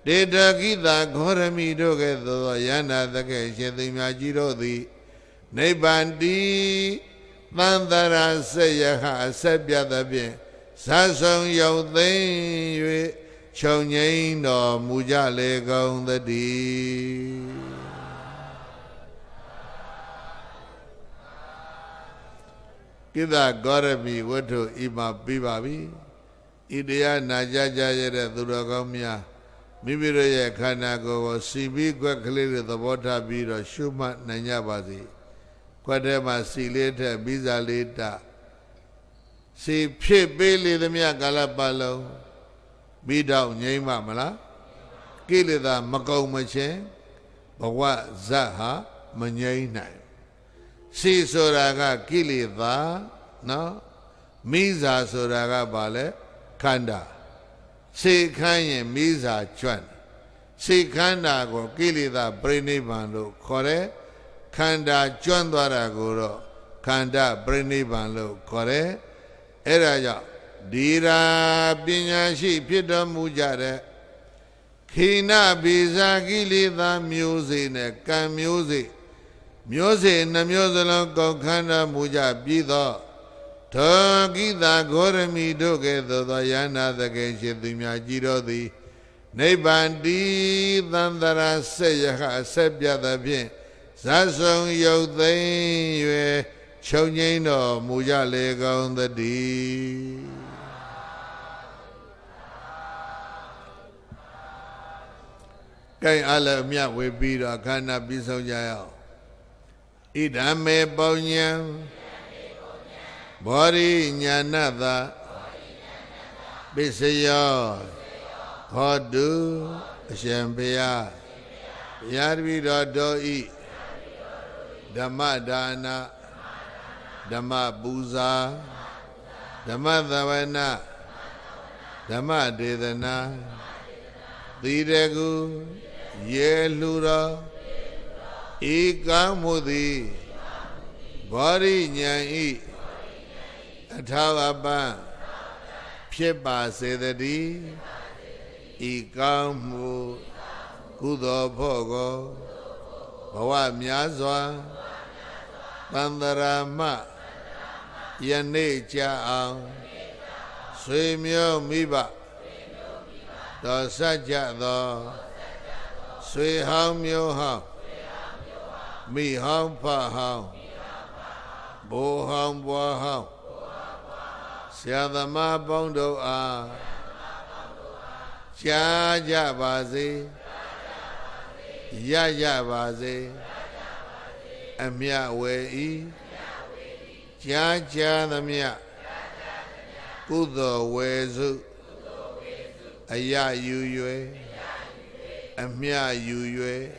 ဒေတကိတာဂေါရမိတို့ကဲ့သို့သောယန္တာတကယ်ရှင်သိမြကြီးတို့သည်နိဗ္ဗာန်တိသံသရာဆက်ယဟအဆက်ပြသဖြင့်ဇာဆောင်ရောက်သိမ့်၍ခြုံငိမ့်တော်မူကြလေကုန်သတည်းကိသဂေါရမိဝတ္ထုဤမှာပြီးပါပြီဤတရားနာကြကြရတဲ့သူတော်ကောင်းများ မိမိတို့ရဲ့ခန္ဓာကိုယ်ကိုစီပြီးကွက်ကလေးတွေသဘောထားပြီးတော့ရှုမှတ်နိုင်ကြပါစေကွက်ထဲမှာစီလေးထက်ပြီးစားလေးတစီဖြစ်ပေးလေသမျှကာလပတ်လုံးပြီးတော့ငြိမ်းပါမလားကိလေသာမကုံမချင်းဘဝဇတ်ဟာမငြိမ်းနိုင်စီဆိုတာကကိလေသာနော်မိစာဆိုတာကဘာလဲခန္ဓာစေခမ်းရင်မိစာကျွတ်စေခန္ဓာကိုကိလေသာပြိနိဗ္ဗာန်လို့ခေါ်တယ်ခန္ဓာကျွမ်းသွားတာကိုတော့ခန္ဓာပြိနိဗ္ဗာန်လို့ခေါ်တယ်အဲ့ဒါကြောင့်ဒီရာပညာရှိဖြစ်တော်မူကြတဲ့ခိနဗေဇာကိလေသာမျိုးစေ့နဲ့ကံမျိုးစေ့မျိုးစေ့နှမျိုးစလုံးကောက်ခန္ဓာမူကြပြီးတော့ထောကိတာဂေါရမီတို့ကဲ့သို့သောယန္နာသကေရှိသူများကြည်တော်သည်နိဗ္ဗာန်တိသန္တရာဆက်ရဟအဆက်ပြသဖြင့်ဇတ်ဆုံးယုတ်သိမ့်၍ချုပ်ငိမ့်တော်မူကြလေကောင်းသတည်းကဲအားလည်းအမြတ်ဝေပြီးတော့ခန္ဓာပြီးဆုံးကြရအောင်ဣဒံမေပုံညံဘောရိညာဏတပစ္စယောဟောတုအရှင်ဘုရားဘုရားတပည့်တော်တို့ဤဓမ္မဒါနဓမ္မပူဇာဓမ္မသဝနာဓမ္မဒေသနာသီရကုရေလှူတော်ဤကောင်းမှုသည်ဘောရိညာဤအထာဝပံဖြစ်ပါစေတည်းဤကောင်းမှုကုသိုလ်ဖို့ကိုဘဝများစွာတန္တရာမယနေ့ကြာအောင်ဆွေမျိုးမိဘတော်စัจကြသောဆွေဟောင်းမျိုးဟောင်းမိဟောင်းဖဟောင်းဘိုးဟောင်းဘွားဟောင်းဆရာသမားပေါင်းတို့အားကြားကြပါစေရကြပါစေအမြဝေဤကြားကြားသမျှကုသိုလ်ဝေစုအယယူ၍အမြယူ၍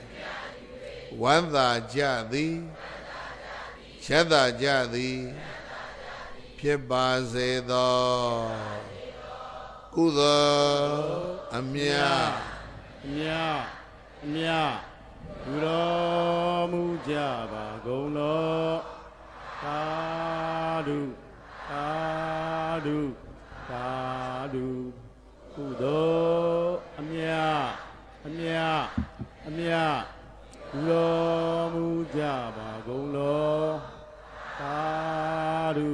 ဝမ်းသာကြသည်ချမ်းသာကြသည်ဖြစ်ပါစေသောကုသိုလ်အမြယူတော်မူကြပါကုန်လောသာဓုသာဓုသာဓုကုသိုလ်အမြယူတော်မူကြပါကုန်လောသာဓု